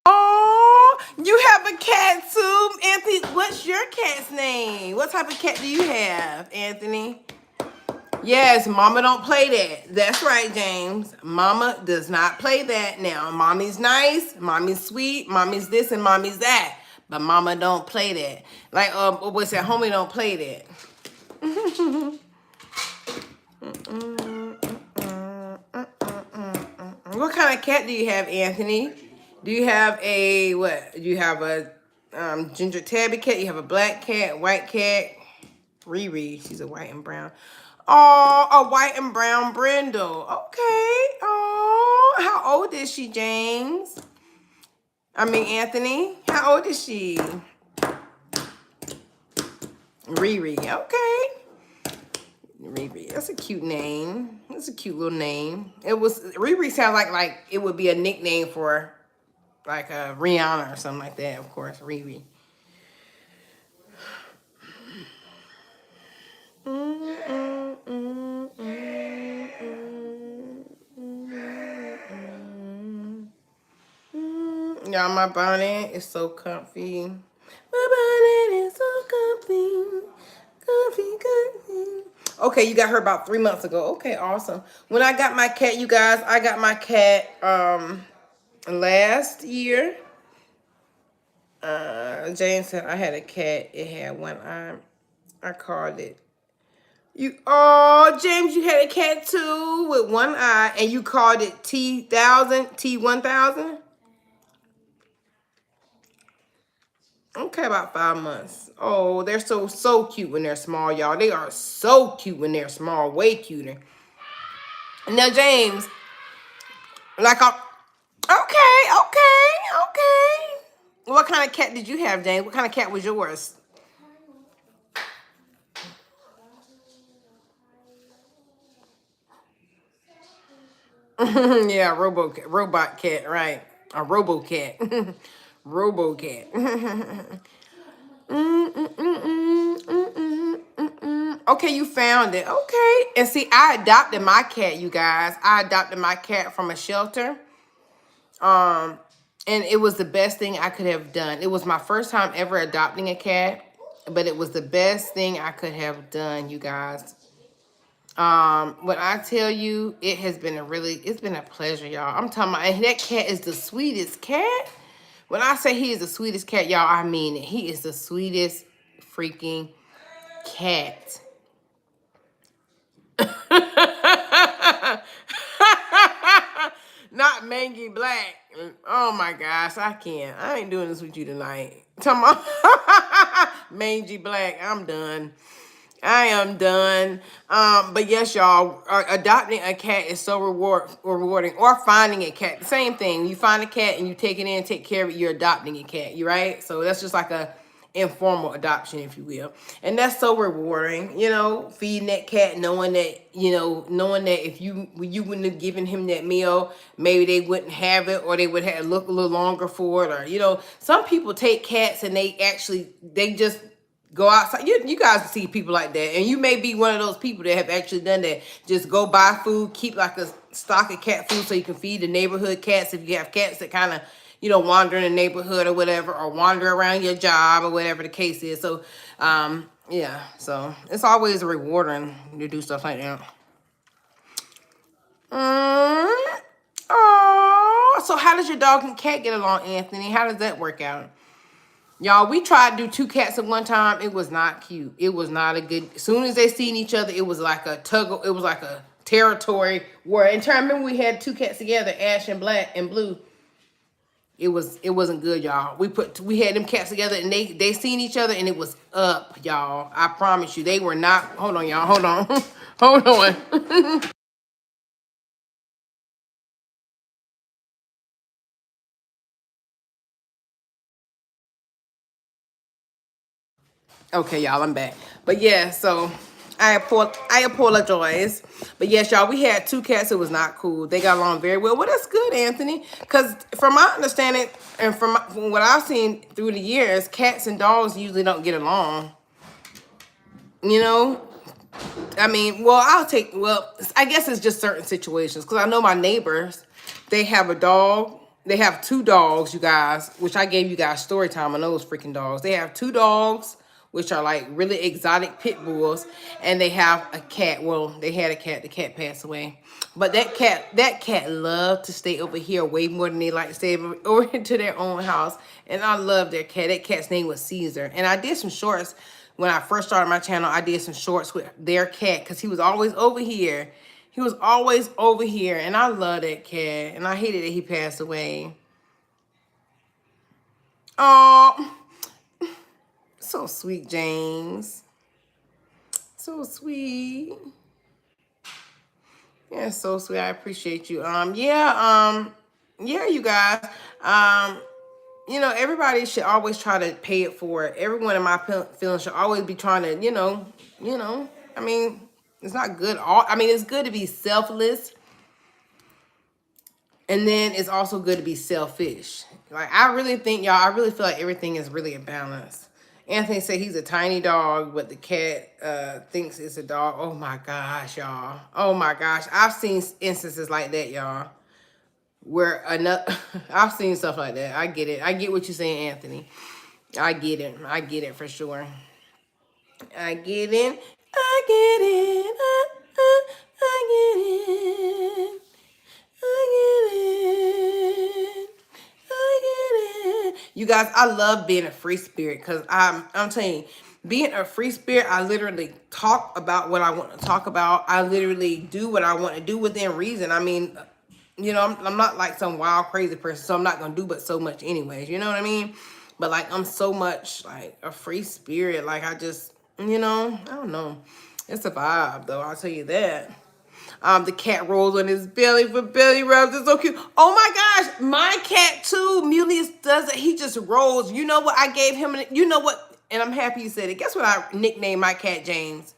Oh, you have a cat too, Anthony. What's your cat's name? What type of cat do you have, Anthony? Yes, mama don't play that. That's right, James. Mama does not play that. Now, mommy's nice, mommy's sweet, mommy's this and mommy's that. But mama don't play that. Like, what's that? Homie don't play that. What kind of cat do you have, Anthony? Do you have a what? Do you have a ginger tabby cat? You have a black cat, white cat. Riri, she's a white and brown. Oh, a white and brown brindle. Okay. Oh, how old is she, James? I mean, Anthony. How old is she? Riri. Okay. Riri. That's a cute name. That's a cute little name. It was Riri sounds like it would be a nickname for like a Rihanna or something like that. Of course, Riri. Y'all, my bonnet is so comfy. My bonnet is so comfy. Comfy. Okay, you got her about 3 months ago. Okay, awesome. When I got my cat, you guys, I got my cat last year. Jane said I had a cat. It had one eye. I called it. James, you had a cat too with one eye, and you called it T1000. Okay, about 5 months. Oh, they're so cute when they're small, y'all. They are so cute when they're small, way cuter. Now, James, okay. What kind of cat did you have, James? What kind of cat was yours? Yeah, robot cat, right? A robo cat, robo cat. Okay, you found it. Okay, and see, I adopted my cat, you guys. I adopted my cat from a shelter. And it was the best thing I could have done. It was my first time ever adopting a cat, but it was the best thing I could have done, you guys. When I tell you, it's been a pleasure, y'all. I'm talking about, and that cat is the sweetest cat. When I say he is the sweetest cat, y'all, I mean it. He is the sweetest freaking cat. Not Mangy Black. Oh my gosh, I can't. I ain't doing this with you tonight. Come on. Mangy Black, I'm done. I am done. But yes, y'all, adopting a cat is so rewarding. Or finding a cat. Same thing. You find a cat and you take it in, take care of it, you're adopting a cat. You right? So that's just like a informal adoption, if you will. And that's so rewarding, feeding that cat, knowing that if you wouldn't have given him that meal, maybe they wouldn't have it, or they would have look a little longer for it, or some people take cats and they just go outside. You guys see people like that, and you may be one of those people that have actually done that. Just go buy food, keep like a stock of cat food so you can feed the neighborhood cats if you have cats that kind of wander in the neighborhood or whatever, or wander around your job or whatever the case is. So yeah, so it's always rewarding to do stuff like that. Oh, so how does your dog and cat get along, Anthony? How does that work out? Y'all, we tried to do 2 cats at one time. It was not cute. It was not a good. As soon as they seen each other, it was like a tug. It was like a territory war. And try, remember we had 2 cats together, Ash and Black and Blue. It wasn't good, y'all. We had them cats together and they seen each other and it was up, y'all. I promise you, they were not. Hold on, y'all. Hold on. Hold on. Okay, y'all, I'm back. But yeah, so I apologize. But yes, y'all, we had 2 cats. It was not cool. They got along very well. Well, that's good, Anthony. Because from my understanding and from what I've seen through the years, cats and dogs usually don't get along. I mean, I guess it's just certain situations. Because I know my neighbors, they have a dog. They have 2 dogs, you guys, which I gave you guys story time on those freaking dogs. They have 2 dogs, which are like really exotic pit bulls, and they have a cat. Well, they had a cat. The cat passed away. But that cat loved to stay over here way more than they like to stay over into their own house. And I love their cat. That cat's name was Caesar. And I did some shorts when I first started my channel. I did some shorts with their cat because he was always over here. He was always over here, and I love that cat, and I hated that he passed away. Oh, so sweet, James. So sweet. Yeah, so sweet. I appreciate you. Yeah, you guys. Everybody should always try to pay it forward. Everyone in my feelings should always be trying to, I mean, it's not good. It's good to be selfless, and then it's also good to be selfish. Like, I really think, y'all, I really feel like everything is really a balance. Anthony said he's a tiny dog, but the cat thinks it's a dog. Oh my gosh, y'all. Oh my gosh. I've seen instances like that, y'all. Where another I've seen stuff like that. I get it. I get what you're saying, Anthony. I get it. I get it for sure. I get it. I get it. I get it. I get it. I get it. You guys, I love being a free spirit because I'm telling you, being a free spirit, I literally talk about what I want to talk about. I literally do what I want to do within reason. I'm not like some wild crazy person, so I'm not gonna do but so much anyways, you know what I mean? But like, I'm so much like a free spirit. Like, I just, I don't know, it's a vibe though, I'll tell you that. The cat rolls on his belly for belly rubs. It's so cute. Oh my gosh, my cat too, Mulius, does it. He just rolls. You know what I gave him? You know what? And I'm happy you said it. Guess what I nicknamed my cat? James.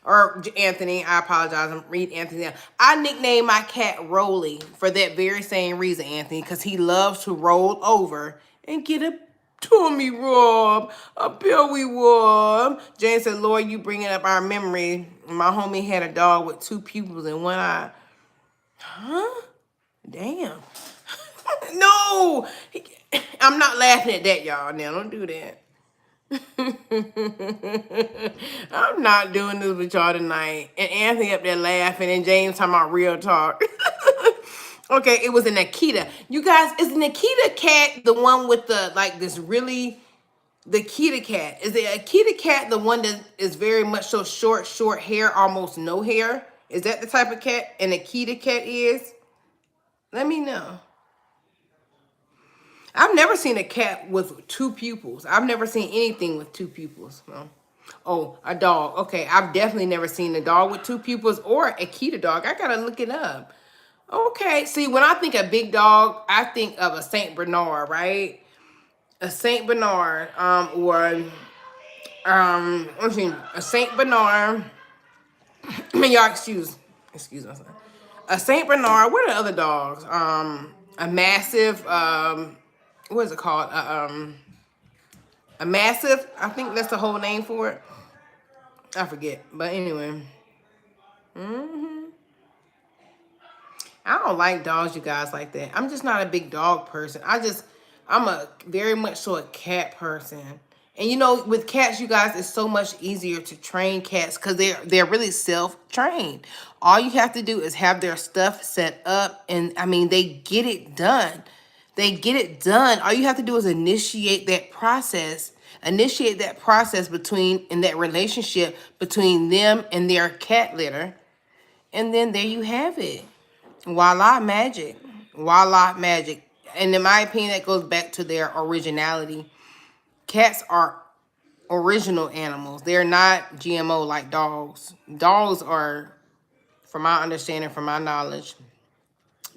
Or Anthony, I apologize. I'm reading Anthony now. I nicknamed my cat Rolly for that very same reason, Anthony, because he loves to roll over and get a tummy rub, a belly rub. Jane said, Lord, you bringing up our memory. My homie had a dog with 2 pupils in one eye. Huh? Damn. No! I'm not laughing at that, y'all. Now, don't do that. I'm not doing this with y'all tonight. And Anthony up there laughing and James talking about real talk. Okay, it was an Akita. You guys, is an Akita cat the one with the, like, the Akita cat? Is the Akita cat the one that is very much so short hair, almost no hair? Is that the type of cat an Akita cat is? Let me know. I've never seen a cat with 2 pupils. I've never seen anything with 2 pupils. No. Oh, a dog. Okay, I've definitely never seen a dog with 2 pupils or a Akita dog. I gotta look it up. Okay, see, when I think of big dog, I think of a Saint Bernard, right? A Saint Bernard, let's see, a Saint Bernard. Y'all excuse myself. A Saint Bernard. What are the other dogs? A massive. What is it called? A massive. I think that's the whole name for it. I forget, but anyway. I don't like dogs, you guys, like that. I'm just not a big dog person. I'm a very much so a cat person. And with cats, you guys, it's so much easier to train cats because they're really self-trained. All you have to do is have their stuff set up, and they get it done. They get it done. All you have to do is initiate that process. Initiate that process in that relationship between them and their cat litter. And then there you have it. Voila, magic. Voila, magic. And in my opinion, that goes back to their originality. Cats are original animals. They're not GMO like dogs. Dogs are, from my understanding, from my knowledge,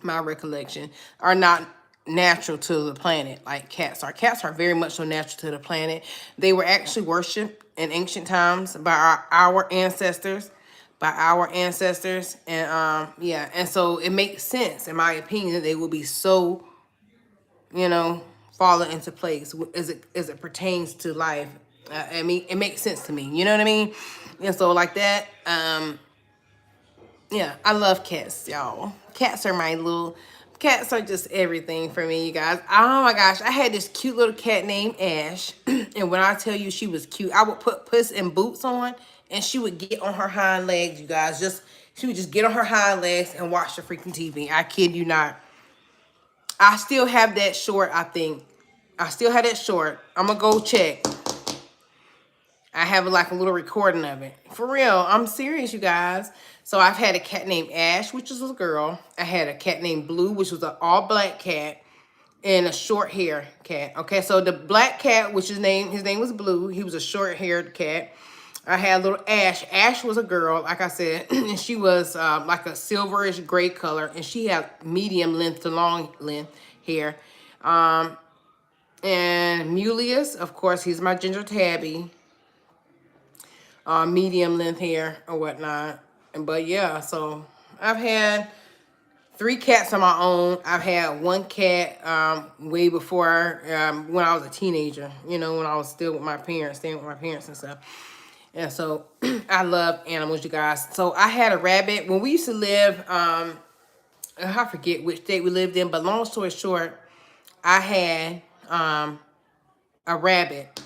my recollection, are not natural to the planet like cats are. Cats are very much so natural to the planet. They were actually worshipped in ancient times by our ancestors. And yeah, and so it makes sense, in my opinion, that they will be so, falling into place as it pertains to life. It makes sense to me. You know what I mean? And so like that, yeah, I love cats, y'all. Cats are just everything for me, you guys. Oh my gosh, I had this cute little cat named Ash, and when I tell you she was cute, I would put Puss in Boots on, and she would get on her hind legs, you guys. She would just get on her hind legs and watch the freaking TV. I kid you not. I still have that short, I think. I still have that short. I'm gonna go check. I have like a little recording of it. For real, I'm serious, you guys. So I've had a cat named Ash, which is a girl. I had a cat named Blue, which was an all-black cat. and a short hair cat. Okay, so the black cat, which his name was Blue. He was a short haired cat. I had a little Ash. Ash was a girl, like I said, and she was like a silverish gray color, and she had medium length to long length hair. And Mulius, of course, he's my ginger tabby, medium length hair or whatnot. But yeah, so I've had 3 cats on my own. I've had 1 cat way before when I was a teenager, you know, when I was still with my parents, staying with my parents and stuff. And so I love animals, you guys. So I had a rabbit when we used to live, I forget which state we lived in, but long story short, I had a rabbit.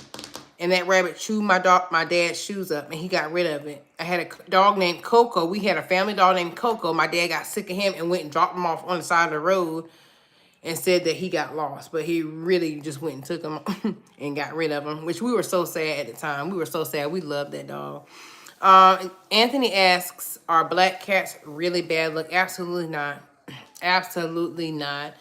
And that rabbit chewed my dad's shoes up, and he got rid of it. I had a dog named Coco. We had a family dog named Coco. My dad got sick of him and went and dropped him off on the side of the road and said that he got lost. But he really just went and took him and got rid of him, which we were so sad at the time. We were so sad. We loved that dog. Anthony asks, are black cats really bad luck? Absolutely not. Absolutely not.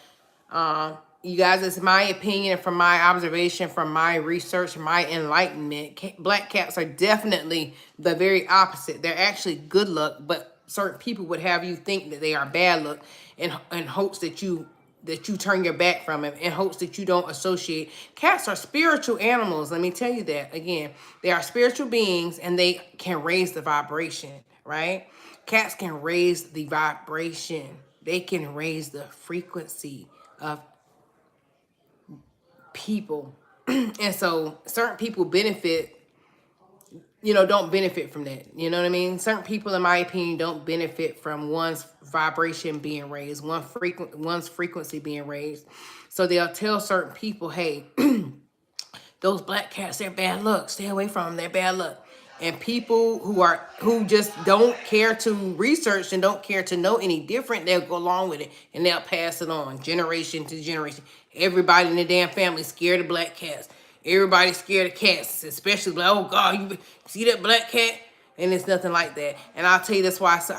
You guys, it's my opinion, from my observation, from my research, my enlightenment. Black cats are definitely the very opposite. They're actually good luck, but certain people would have you think that they are bad luck in hopes that you turn your back from it, in hopes that you don't associate. Cats are spiritual animals. Let me tell you that again. They are spiritual beings, and they can raise the vibration, right? Cats can raise the vibration. They can raise the frequency of people. And so certain people benefit, don't benefit from that. You know what I mean? Certain people, in my opinion, don't benefit from one's vibration being raised, one's frequency being raised. So they'll tell certain people, hey, those black cats, they're bad luck. Stay away from them. They're bad luck. And people who just don't care to research and don't care to know any different, they'll go along with it and they'll pass it on generation to generation. Everybody in the damn family scared of black cats. Everybody's scared of cats, especially like, oh God, you see that black cat? And it's nothing like that. And I'll tell you, that's why I say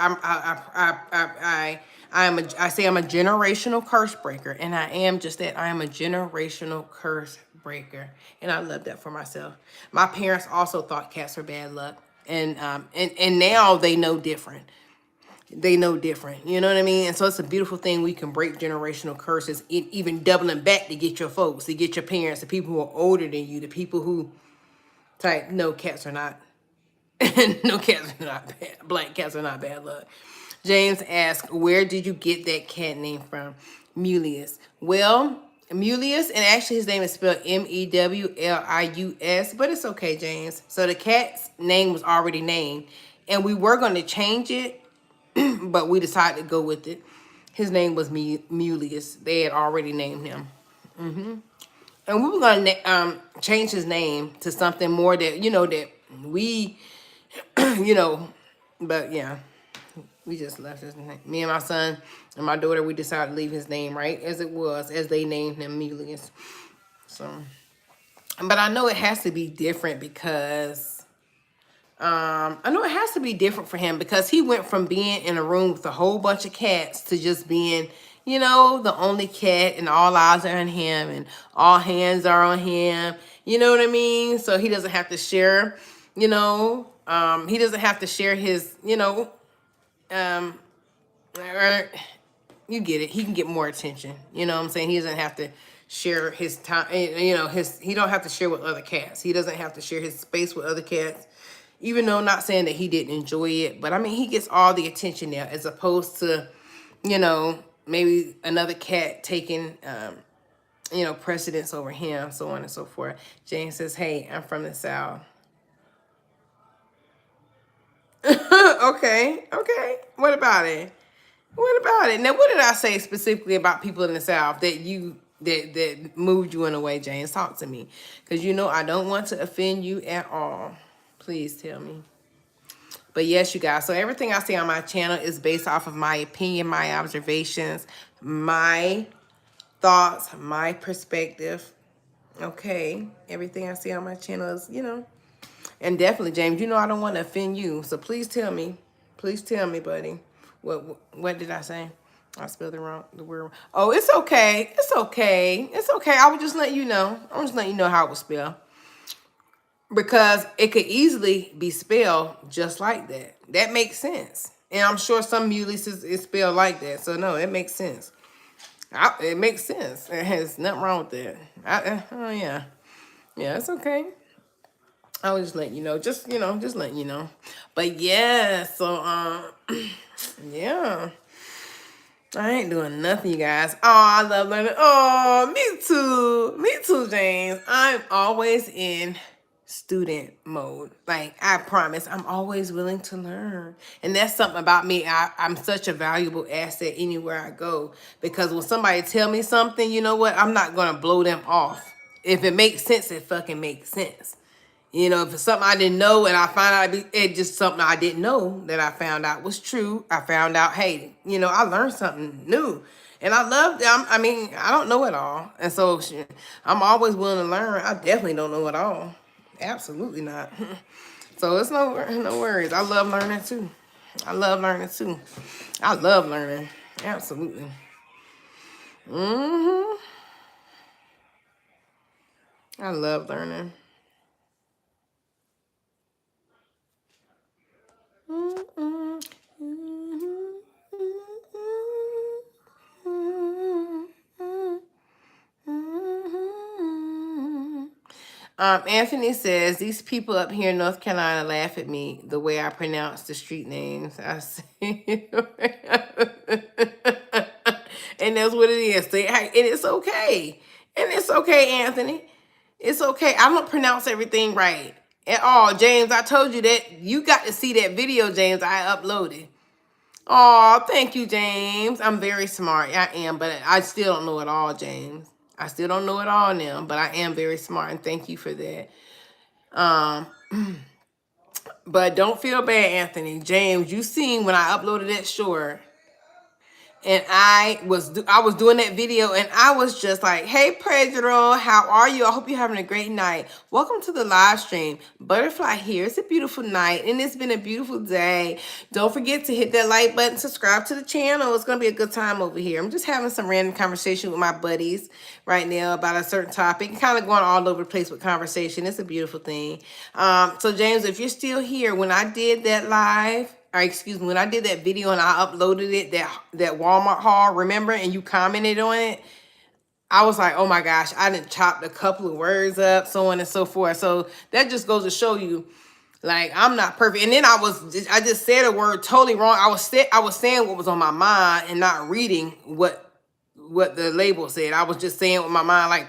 I'm a generational curse breaker, and I am just that. I am a generational curse breaker, and I love that for myself. My parents also thought cats were bad luck, and now they know different. They know different. You know what I mean? And so it's a beautiful thing. We can break generational curses, even doubling back to get your folks, to get your parents, the people who are older than you, the people who type, no, cats are not. No, cats are not bad. Black cats are not bad luck. James asks, where did you get that cat name from? Mulius. Well, Mulius, and actually his name is spelled Mewlius, but it's okay, James. So the cat's name was already named, and we were going to change it, but we decided to go with it. His name was Mulius. They had already named him. And we were going to change his name to something more that, that we, but yeah, we just left his name. Me and my son and my daughter, we decided to leave his name right as it was, as they named him Mulius. So, but I know it has to be different because, I know it has to be different for him because he went from being in a room with a whole bunch of cats to just being, the only cat, and all eyes are on him and all hands are on him. You know what I mean? So he doesn't have to share, he doesn't have to share his, you get it. He can get more attention. You know what I'm saying? He doesn't have to share his time, he don't have to share with other cats. He doesn't have to share his space with other cats. Even though I'm not saying that he didn't enjoy it, but I mean, he gets all the attention now as opposed to, maybe another cat taking, precedence over him, so on and so forth. Jane says, hey, I'm from the South. Okay. What about it? Now, what did I say specifically about people in the South that moved you in a way, James? Talk to me. Because I don't want to offend you at all. Please tell me. But yes, you guys, so everything I say on my channel is based off of my opinion, my observations, my thoughts, my perspective. Okay? Everything I say on my channel is, and definitely, James, I don't want to offend you. So please tell me. Please tell me, buddy. What did I say? I spelled the word. Oh, it's okay. It's okay. It's okay. I was just letting you know. I'm just letting you know how it was spelled. Because it could easily be spelled just like that. That makes sense. And I'm sure some Ulysses is spelled like that. So no, it makes sense. It makes sense. There's nothing wrong with that. Oh yeah. Yeah, it's okay. I was just letting you know. Just letting you know. But yeah, so yeah. I ain't doing nothing, you guys. Oh, I love learning. Oh, me too. Me too, James. I'm always in student mode. Like, I promise, I'm always willing to learn. And that's something about me. I'm such a valuable asset anywhere I go. Because when somebody tell me something, you know what? I'm not going to blow them off. If it makes sense, it fucking makes sense. You know, if it's something I didn't know and I find out it's just something I didn't know that I found out was true, I found out, hey, I learned something new. And I love them. I mean, I don't know it all. And so I'm always willing to learn. I definitely don't know it all. Absolutely not. So it's no worries. I love learning too. I love learning too. I love learning. Absolutely. I love learning. Anthony says, these people up here in North Carolina laugh at me the way I pronounce the street names. I see. And that's what it is. And it's okay. And it's okay, Anthony. It's okay. I don't pronounce everything right at all. James, I told you that. You got to see that video, James, I uploaded. Oh, thank you, James. I'm very smart. I am, but I still don't know it all, James. I still don't know it all now, but I am very smart, and thank you for that. But don't feel bad, Anthony. James, you seen when I uploaded that short, and I was doing that video, and I was just like, hey, Pedro, how are you? I hope you're having a great night. Welcome to the live stream. Butterfly here. It's a beautiful night, and it's been a beautiful day. Don't forget to hit that like button, subscribe to the channel. It's going to be a good time over here. I'm just having some random conversation with my buddies right now about a certain topic, kind of going all over the place with conversation. It's a beautiful thing. So, James, if you're still here, when I did that live, or excuse me, when I did that video and I uploaded it, that Walmart haul, remember, and you commented on it, I was like, oh my gosh, I didn't chop a couple of words up, so on and so forth. So that just goes to show you, like, I'm not perfect. And then I just said a word totally wrong. I was saying what was on my mind and not reading what the label said. I was just saying with my mind, like,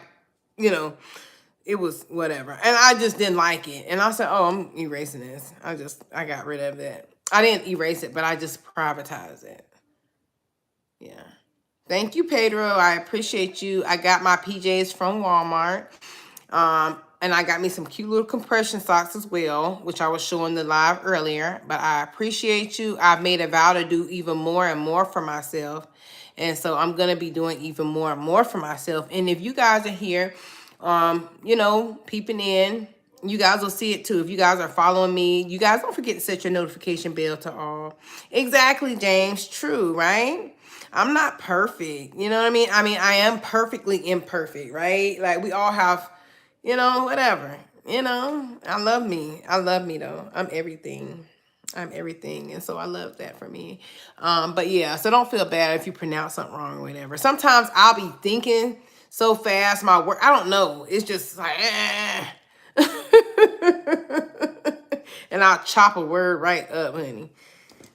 it was whatever. And I just didn't like it. And I said, oh, I'm erasing this. I got rid of that. I didn't erase it, but I just privatized it. Yeah. Thank you, Pedro. I appreciate you. I got my PJs from Walmart. And I got me some cute little compression socks as well, which I was showing the live earlier. But I appreciate you. I've made a vow to do even more and more for myself. And so I'm going to be doing even more and more for myself. And if you guys are here, peeping in, you guys will see it too. If you guys are following me, you guys don't forget to set your notification bell to all. Exactly, James. True, right? I'm not perfect. You know what I mean? I am perfectly imperfect, right? Like, we all have, whatever. I love me. I love me, though. I'm everything. I'm everything. And so I love that for me. But yeah, so don't feel bad if you pronounce something wrong or whatever. Sometimes I'll be thinking so fast, my word, I don't know. It's just like, and I'll chop a word right up, honey.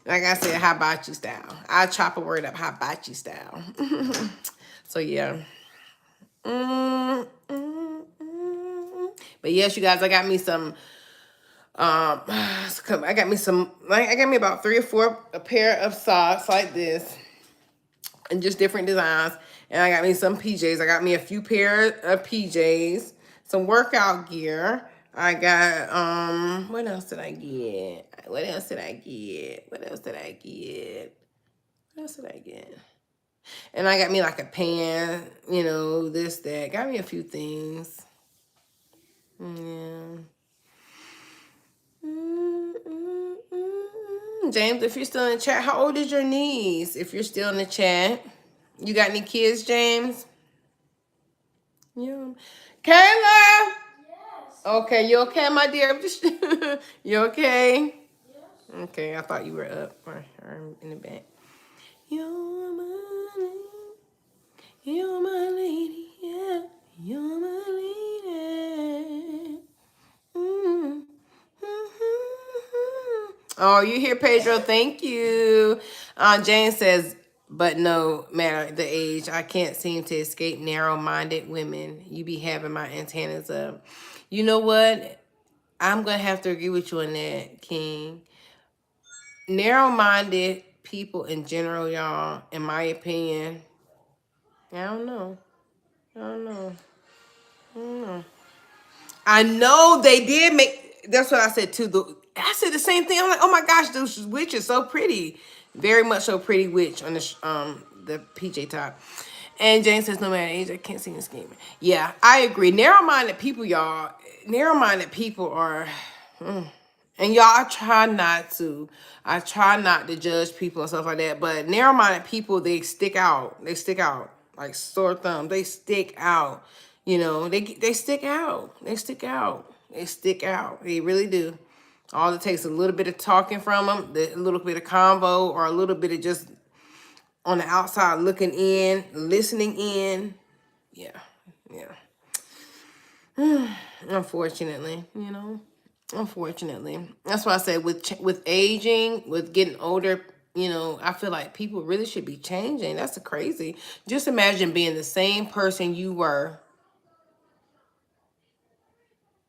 Like I said, hibachi style. I chop a word up hibachi style. So yeah. But yes, you guys, I got me some. I got me about 3 or 4 a pair of socks like this, and just different designs. And I got me some PJs. I got me a few pair of PJs, some workout gear. I got, what else did I get? What else did I get? What else did I get? What else did I get? And I got me like a pan, this, that. Got me a few things. Yeah. James, if you're still in the chat, how old is your niece? If you're still in the chat, you got any kids, James? Yeah. Kayla! Yes. Okay, you okay, my dear? I'm just you okay? Yes. Okay, I thought you were up or in the back. You're my lady. You're my lady, yeah. You're my lady. Mm. Oh, you hear Pedro? Thank you. Jane says, but no matter the age, I can't seem to escape narrow-minded women. You be having my antennas up. You know what? I'm gonna have to agree with you on that, King. Narrow-minded people in general, y'all, in my opinion, I don't know. I don't know. I don't know. I know they did make. That's what I said too. I said the same thing. I'm like, oh my gosh, this witch is so pretty, very much so pretty witch on the PJ top. And Jane says, no matter age, I can't see this game. Yeah, I agree. Narrow-minded people, y'all. Narrow-minded people are. And y'all, I try not to. I try not to judge people and stuff like that. But narrow-minded people, they stick out. They stick out like sore thumb. They stick out. You know, they stick out. They stick out. They stick out. They really do. All it takes is a little bit of talking from them, a little bit of convo, or a little bit of just on the outside looking in, listening in. Yeah, yeah. Unfortunately, you know. Unfortunately, that's why I said with aging, with getting older, you know, I feel like people really should be changing. That's crazy. Just imagine being the same person you were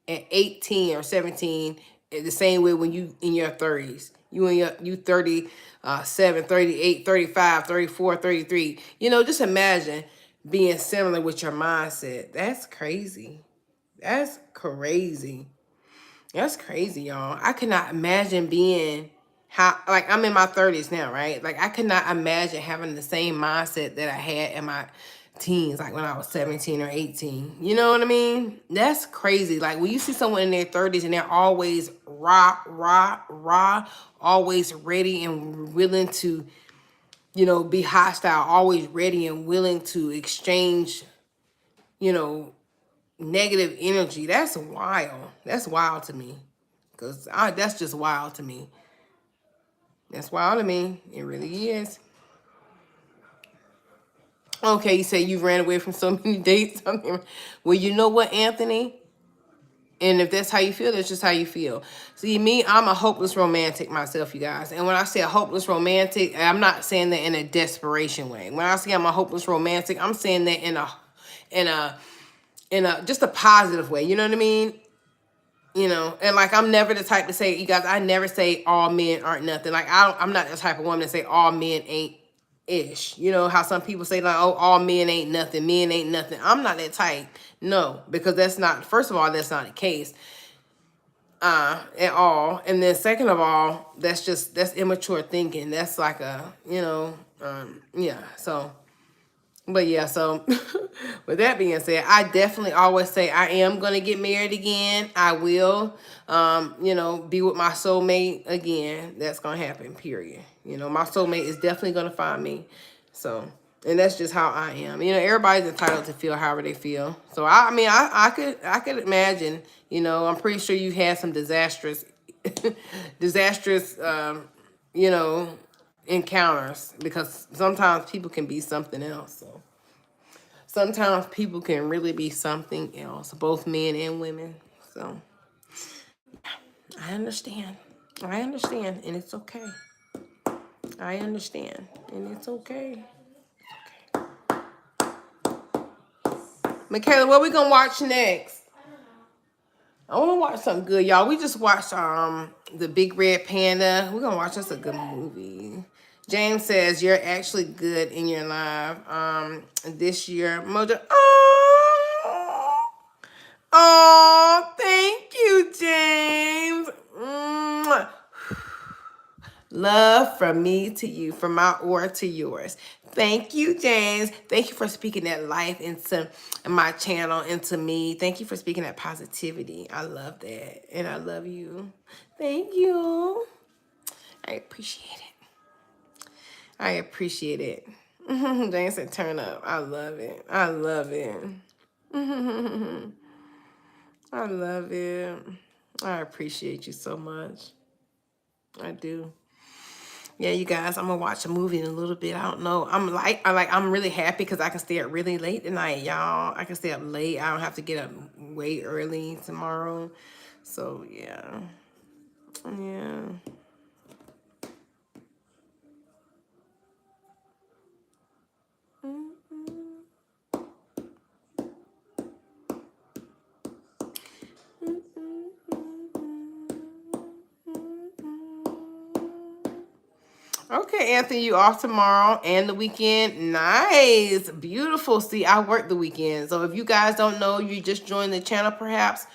at 18 or 17, the same way when you in your 30s. You 37, 38, 35, 34, 33. You know, just imagine being similar with your mindset. That's crazy. That's crazy. That's crazy, y'all. I could not imagine being how, like, I'm in my 30s now, right? Like, I could not imagine having the same mindset that I had in my teens, like when I was 17 or 18. You know what I mean? That's crazy. Like, when you see someone in their 30s and they're always rah, always ready and willing to, you know, be hostile, always ready and willing to exchange, you know, negative energy. That's wild. That's wild to me. Because that's just wild to me. That's wild to me. It really is. Okay, you say you ran away from so many dates. Well, you know what, Anthony? And if that's how you feel, that's just how you feel. See, me, I'm a hopeless romantic myself, you guys. And when I say a hopeless romantic, I'm not saying that in a desperation way. When I say I'm a hopeless romantic, I'm saying that in a just a positive way. You know what I mean? You know, and like I'm never the type to say, you guys, I never say all men aren't nothing. Like I'm not the type of woman to say all men ain't ish. You know how some people say like, oh, all men ain't nothing, men ain't nothing. I'm not that type. No, because that's not, first of all, that's not the case at all. And then second of all, that's immature thinking. That's like a, you know, yeah. So but yeah, so with that being said, I definitely always say I am gonna get married again. I will, you know, be with my soulmate again. That's gonna happen, period. You know, my soulmate is definitely gonna find me. So, and that's just how I am. You know, everybody's entitled to feel however they feel. So I mean, I could imagine. You know, I'm pretty sure you had some disastrous, disastrous, you know, encounters, because sometimes people can be something else. So sometimes people can really be something else, both men and women. So I understand. I understand, and it's okay. I understand, and it's okay. Michaela, what we gonna watch next? I want to watch something good, y'all. We just watched The Big Red Panda. We're gonna watch us a good movie. James says you're actually good in your life. This year, Mojo. Oh, thank you, James. Mwah. Love from me to you, from my aura to yours. Thank you, James. Thank you for speaking that life into my channel, into me. Thank you for speaking that positivity. I love that. And I love you. Thank you. I appreciate it. I appreciate it. Jane said, turn up. I love it. I love it. I love it. I appreciate you so much. I do. Yeah, you guys, I'm gonna watch a movie in a little bit. I don't know. I'm really happy because I can stay up really late tonight, y'all. I can stay up late. I don't have to get up way early tomorrow. So yeah. Yeah. Okay, Anthony, you off tomorrow and the weekend. Nice. Beautiful. See, I work the weekend. So if you guys don't know, you just joined the channel perhaps.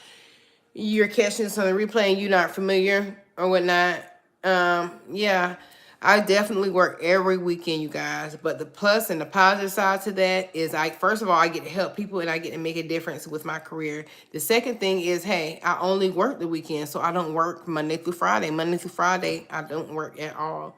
You're catching this on the replay and you're not familiar or whatnot. Yeah, I definitely work every weekend, you guys. But the plus and the positive side to that is first of all, I get to help people and I get to make a difference with my career. The second thing is, hey, I only work the weekend, so I don't work Monday through Friday. Monday through Friday, I don't work at all.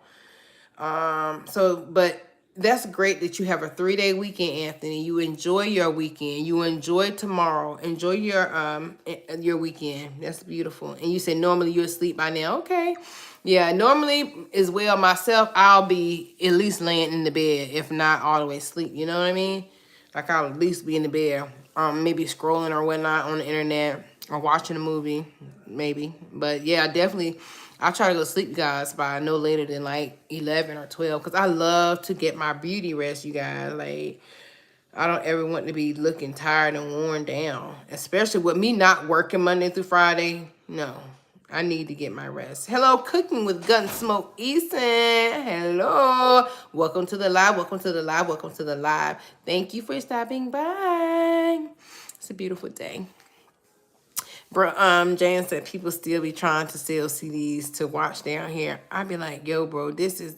But that's great that you have a 3-day weekend, Anthony. You enjoy your weekend. You enjoy tomorrow. Enjoy your weekend. That's beautiful. And you said normally you're asleep by now. Okay. Yeah, normally as well myself, I'll be at least laying in the bed, if not all the way asleep. You know what I mean? Like I'll at least be in the bed, maybe scrolling or whatnot on the internet or watching a movie, maybe. But yeah, definitely. I try to go to sleep, guys, by no later than like 11 or 12 because I love to get my beauty rest, you guys. Like, I don't ever want to be looking tired and worn down, especially with me not working Monday through Friday. No, I need to get my rest. Hello, Cooking with Gunsmoke Easton. Hello. Welcome to the live. Welcome to the live. Welcome to the live. Thank you for stopping by. It's a beautiful day. Bro, Jan said people still be trying to sell CDs to watch down here. I'd be like, yo, bro, this is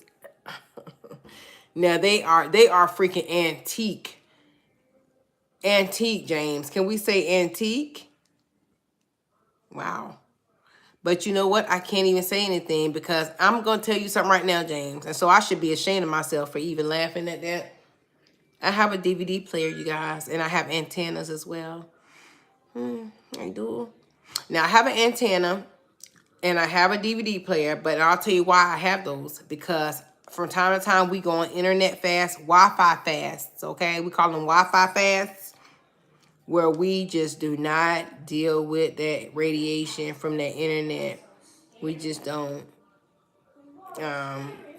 now they are freaking antique. Antique, James. Can we say antique? Wow. But you know what? I can't even say anything because I'm gonna tell you something right now, James. And so I should be ashamed of myself for even laughing at that. I have a DVD player, you guys, and I have antennas as well. I do. Now I have an antenna and I have a DVD player, but I'll tell you why I have those. Because from time to time, we go on internet fast, Wi-Fi fasts, okay? We call them Wi-Fi fasts, where we just do not deal with that radiation from the internet. We just don't.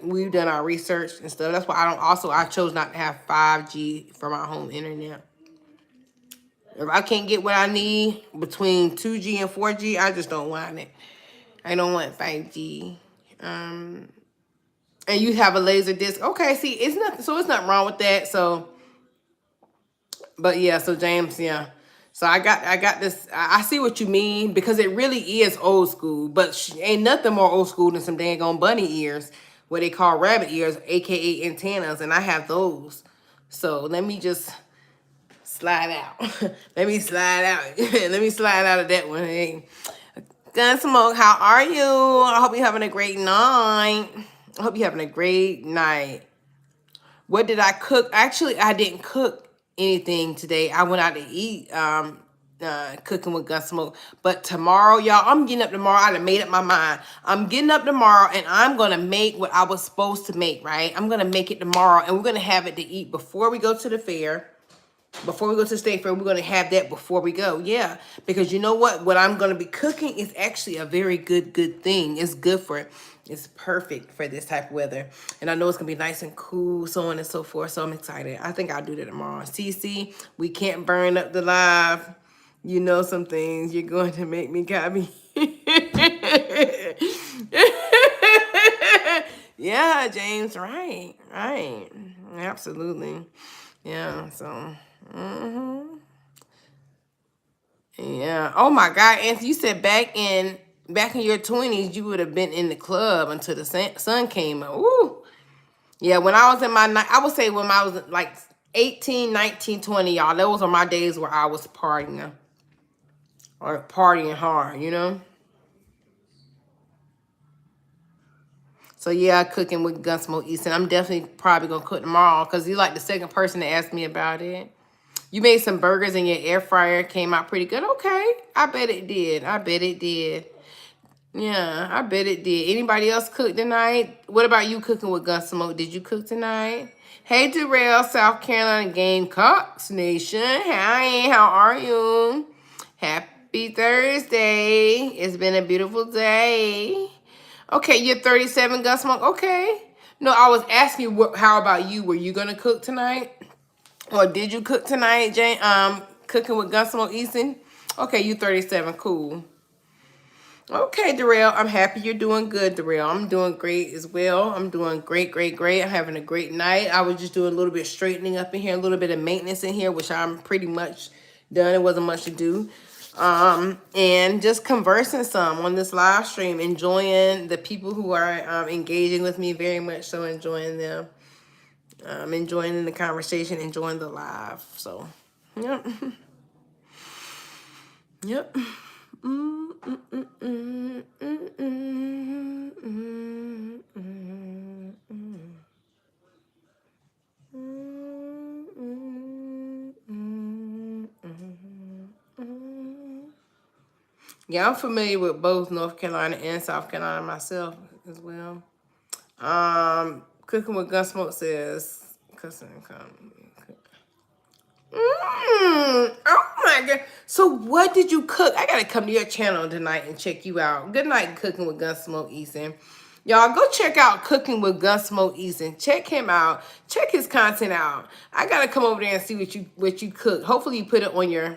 We've done our research and stuff. That's why I chose not to have 5G for my home internet. If I can't get what I need between 2G and 4G, I just don't want it. I don't want 5G. And you have a laser disc. Okay, see, it's nothing wrong with that. So, but yeah, so James, yeah. So I got this. I see what you mean because it really is old school, but ain't nothing more old school than some dang on bunny ears, what they call rabbit ears, aka antennas, and I have those. So let me just slide out. Let me slide out. Let me slide out of that one. Hey. Gunsmoke, how are you? I hope you're having a great night. I hope you're having a great night. What did I cook? Actually, I didn't cook anything today. I went out to eat, Cooking with Gunsmoke. But tomorrow, y'all, I'm getting up tomorrow. I done made up my mind. I'm getting up tomorrow, and I'm going to make what I was supposed to make, right? I'm going to make it tomorrow, and we're going to have it to eat before we go to the fair. Before we go to the state fair, we're going to have that before we go. Yeah, because you know what? What I'm going to be cooking is actually a very good thing. It's good for it. It's perfect for this type of weather. And I know it's going to be nice and cool, so on and so forth. So I'm excited. I think I'll do that tomorrow. CC, we can't burn up the live. You know some things. You're going to make me copy. Yeah, James, right. Absolutely. Yeah, so... Yeah. Oh my God, Anthony, you said back in your 20s, you would have been in the club until the sun came up. Woo. Yeah, when I was in I would say when I was like 18, 19, 20, y'all, those are my days where I was partying or partying hard, you know? So yeah, cooking with Gunsmoke Easton. I'm definitely probably gonna cook tomorrow because you're like the second person to ask me about it. You made some burgers in your air fryer, came out pretty good. Okay, I bet it did. I bet it did. Yeah, I bet it did. Anybody else cook tonight? What about you cooking with Gunsmoke? Did you cook tonight? Hey, Darrell, South Carolina Gamecocks Nation. Hi, how are you? Happy Thursday. It's been a beautiful day. Okay, you're 37, Gunsmoke. Okay. No, I was asking you, how about you? Were you going to cook tonight? Or did you cook tonight, Jane? Cooking with Gunsmoke Easton? Okay, you 37. Cool. Okay, Darrell, I'm happy you're doing good, Darrell. I'm doing great as well. I'm doing great, great, great. I'm having a great night. I was just doing a little bit of straightening up in here, a little bit of maintenance in here, which I'm pretty much done. It wasn't much to do. And just conversing some on this live stream, enjoying the people who are engaging with me, very much so enjoying them. Enjoying the conversation, enjoying the live. So, yep. Yep. Yeah, I'm familiar with both North Carolina and South Carolina myself as well. Cooking with Gunsmoke says, oh my God. So what did you cook? I gotta come to your channel tonight and check you out. Good night, Cooking with Gunsmoke Easton. Y'all go check out Cooking with Gunsmoke Easton. Check him out. Check his content out. I gotta come over there and see what you cook. Hopefully you put it on your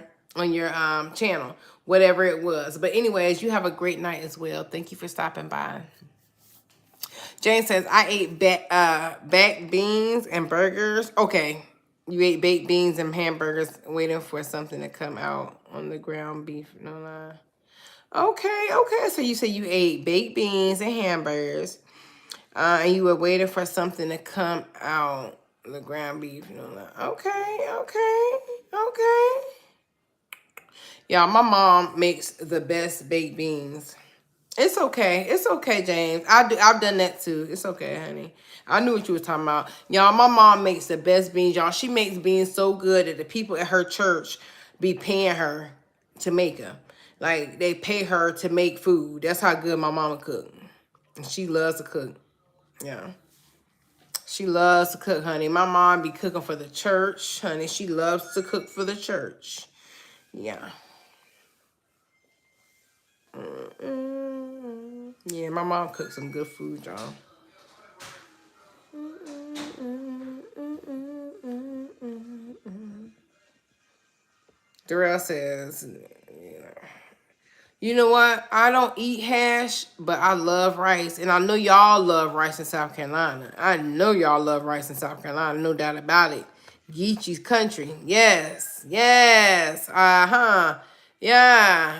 channel, whatever it was. But anyways, you have a great night as well. Thank you for stopping by. Jane says, I ate baked beans and burgers. Okay. You ate baked beans and hamburgers waiting for something to come out on the ground beef. No lie. Okay. So you say you ate baked beans and hamburgers. And you were waiting for something to come out the ground beef. No lie. Okay. Y'all, my mom makes the best baked beans. It's okay, James. I've done that too. It's okay, honey. I knew what you was talking about. Y'all, my mom makes the best beans, y'all. She makes beans so good that the people at her church be paying her to make them. Like, they pay her to make food. That's how good my mama cook. And she loves to cook. Yeah. She loves to cook, honey. My mom be cooking for the church, honey. She loves to cook for the church. Yeah. Yeah, my mom cooks some good food, y'all. Darrell says, you know what? I don't eat hash, but I love rice. And I know y'all love rice in South Carolina. I know y'all love rice in South Carolina. No doubt about it. Geechee's country. Yes. Yeah,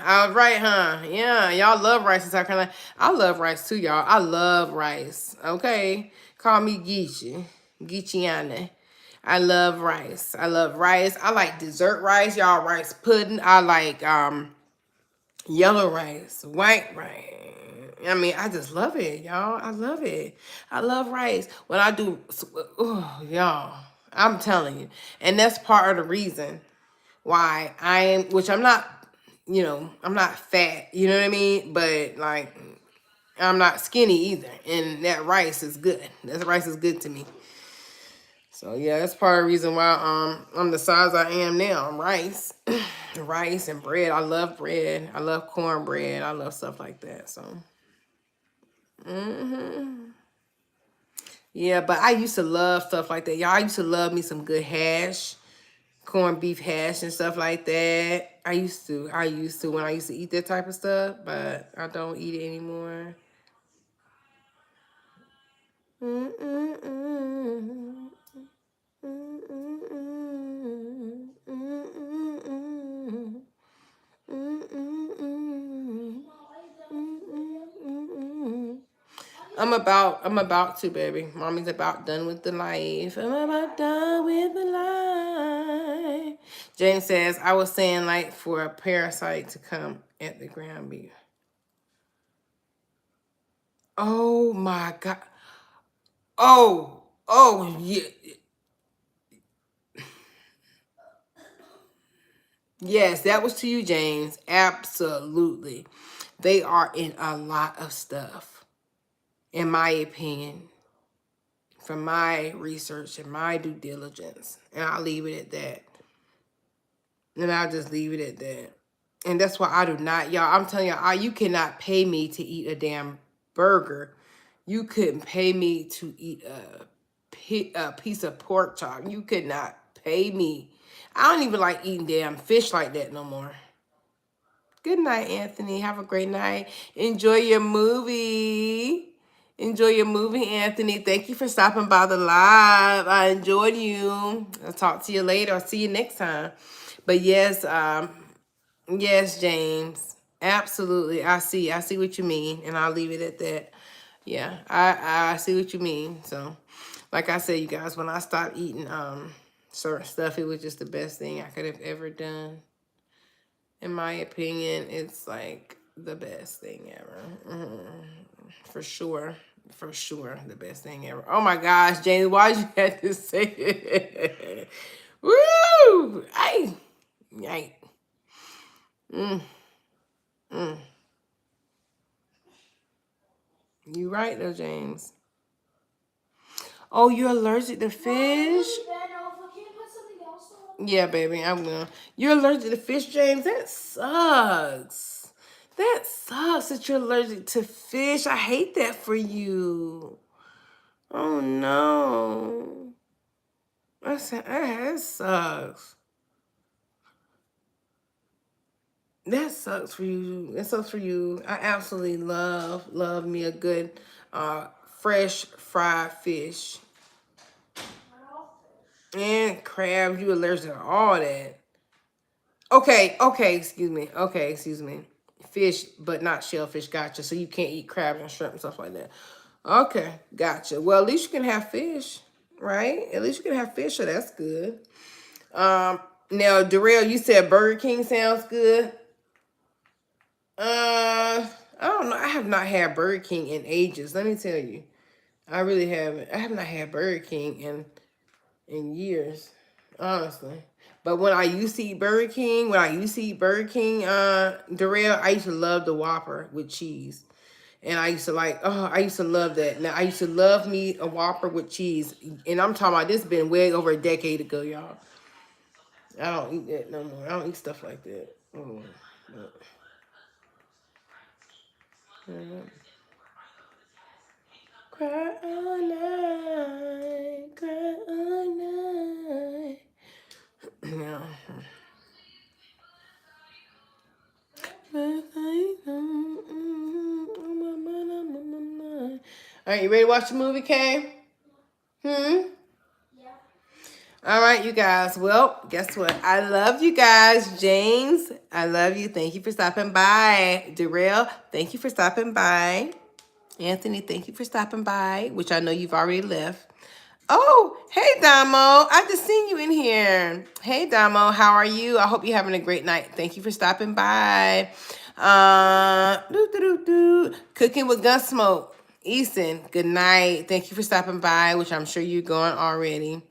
I was right, huh? Yeah, y'all love rice in South Carolina. I love rice too, y'all. I love rice. Okay? Call me Geechee. Geecheeana. I love rice. I like dessert rice, y'all. Rice pudding. I like yellow rice, white rice. I mean, I just love it, y'all. I love it. I love rice. When I do, oh, y'all, I'm telling you. And that's part of the reason why which I'm not, I'm not fat, you know what I mean? But like, I'm not skinny either. And that rice is good. That rice is good to me. So yeah, that's part of the reason why I'm the size I am now. Rice. Rice and bread. I love bread. I love cornbread. I love stuff like that. So yeah, but I used to love stuff like that. Y'all, I used to love me some good hash, corned beef hash and stuff like that. I used to when I used to eat that type of stuff, but I don't eat it anymore. I'm about to, baby. Mommy's about done with the life. I'm about done with the life. James says, I was saying like for a parasite to come at the ground beef. Oh my God. Oh, yeah. Yes, that was to you, James. Absolutely. They are in a lot of stuff, in my opinion, from my research and my due diligence. And I'll leave it at that. And I'll just leave it at that. And that's why I do not, y'all. I'm telling y'all, you cannot pay me to eat a damn burger. You couldn't pay me to eat a piece of pork chop. You could not pay me. I don't even like eating damn fish like that no more. Good night, Anthony. Have a great night. Enjoy your movie. Enjoy your movie, Anthony. Thank you for stopping by the live. I enjoyed you. I'll talk to you later. I'll see you next time. But yes, yes, James. Absolutely. I see what you mean, and I'll leave it at that. Yeah, I see what you mean. So, like I said, you guys, when I stopped eating certain stuff, it was just the best thing I could have ever done. In my opinion, it's like the best thing ever. For sure. For sure, the best thing ever. Oh my gosh, James, why'd you have to say it? Woo! Ay! Yay. Mm, mm. You right though, James. Oh, you're allergic to fish? Yeah, baby, I'm gonna. You're allergic to fish, James? That sucks. That sucks that you're allergic to fish. I hate that for you. Oh no. That sucks. That sucks for you. That sucks for you. I absolutely love me a good fresh fried fish. And crabs, you allergic to all that. Okay, excuse me. Okay, excuse me. Fish, but not shellfish, gotcha. So you can't eat crab and shrimp and stuff like that. Okay, gotcha. Well, at least you can have fish, right? At least you can have fish, so that's good. Now, Darrell, you said Burger King sounds good. I don't know. I have not had Burger King in ages. Let me tell you, I really haven't. I have not had Burger King in years, honestly. But when I used to eat Burger King, Darrell, I used to love the Whopper with cheese. And I used to I used to love that. Now, I used to love me a Whopper with cheese. And I'm talking about this been way over a decade ago, y'all. I don't eat that no more. I don't eat stuff like that. But, cry all night, cry all night. Yeah. All right, you ready to watch the movie, Kay? Hmm? Yeah. All right, you guys. Well, guess what? I love you guys. James, I love you. Thank you for stopping by. Darrell, thank you for stopping by. Anthony, thank you for stopping by, which I know you've already left. Oh, hey, Damo. I just seen you in here. Hey, Damo. How are you? I hope you're having a great night. Thank you for stopping by. Cooking with Gunsmoke. Easton, good night. Thank you for stopping by, which I'm sure you're going already.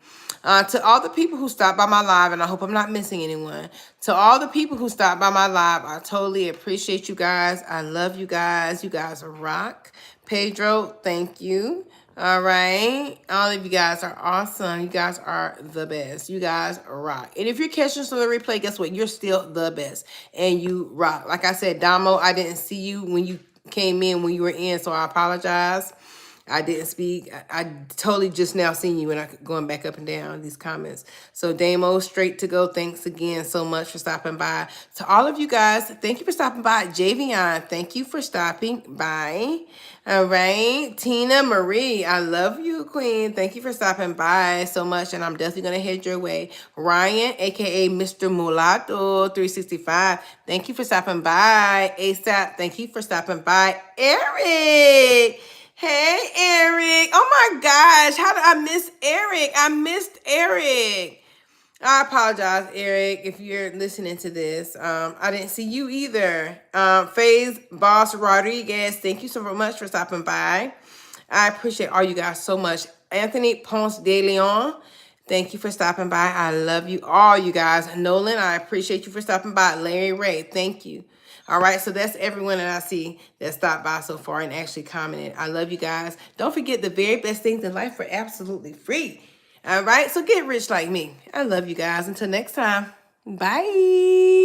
To all the people who stopped by my live, and I hope I'm not missing anyone. To all the people who stopped by my live, I totally appreciate you guys. I love you guys. You guys are rock. Pedro, thank you. All right. All of you guys are awesome. You guys are the best. You guys rock. And if you're catching some of the replay, guess what? You're still the best. And you rock. Like I said, Damo, I didn't see you when you came in, when you were in, so I apologize. I didn't speak. I totally just now seen you and I going back up and down these comments. So Damo, straight to go. Thanks again so much for stopping by. To all of you guys, thank you for stopping by. Javion, thank you for stopping by. All right. Tina Marie, I love you, Queen. Thank you for stopping by so much. And I'm definitely going to head your way. Ryan, aka Mr. Mulatto 365. Thank you for stopping by. ASAP, thank you for stopping by. Eric. Hey, Eric. Oh my gosh. How did I miss Eric? I missed Eric. I apologize, Eric, if you're listening to this. I didn't see you either. FaZe Boss Rodriguez, thank you so much for stopping by. I appreciate all you guys so much. Anthony Ponce de Leon, thank you for stopping by. I love you all, you guys. Nolan, I appreciate you for stopping by. Larry Ray, thank you. All right, so that's everyone that I see that stopped by so far and actually commented. I love you guys. Don't forget, the very best things in life are absolutely free. All right, so get rich like me. I love you guys. Until next time, bye.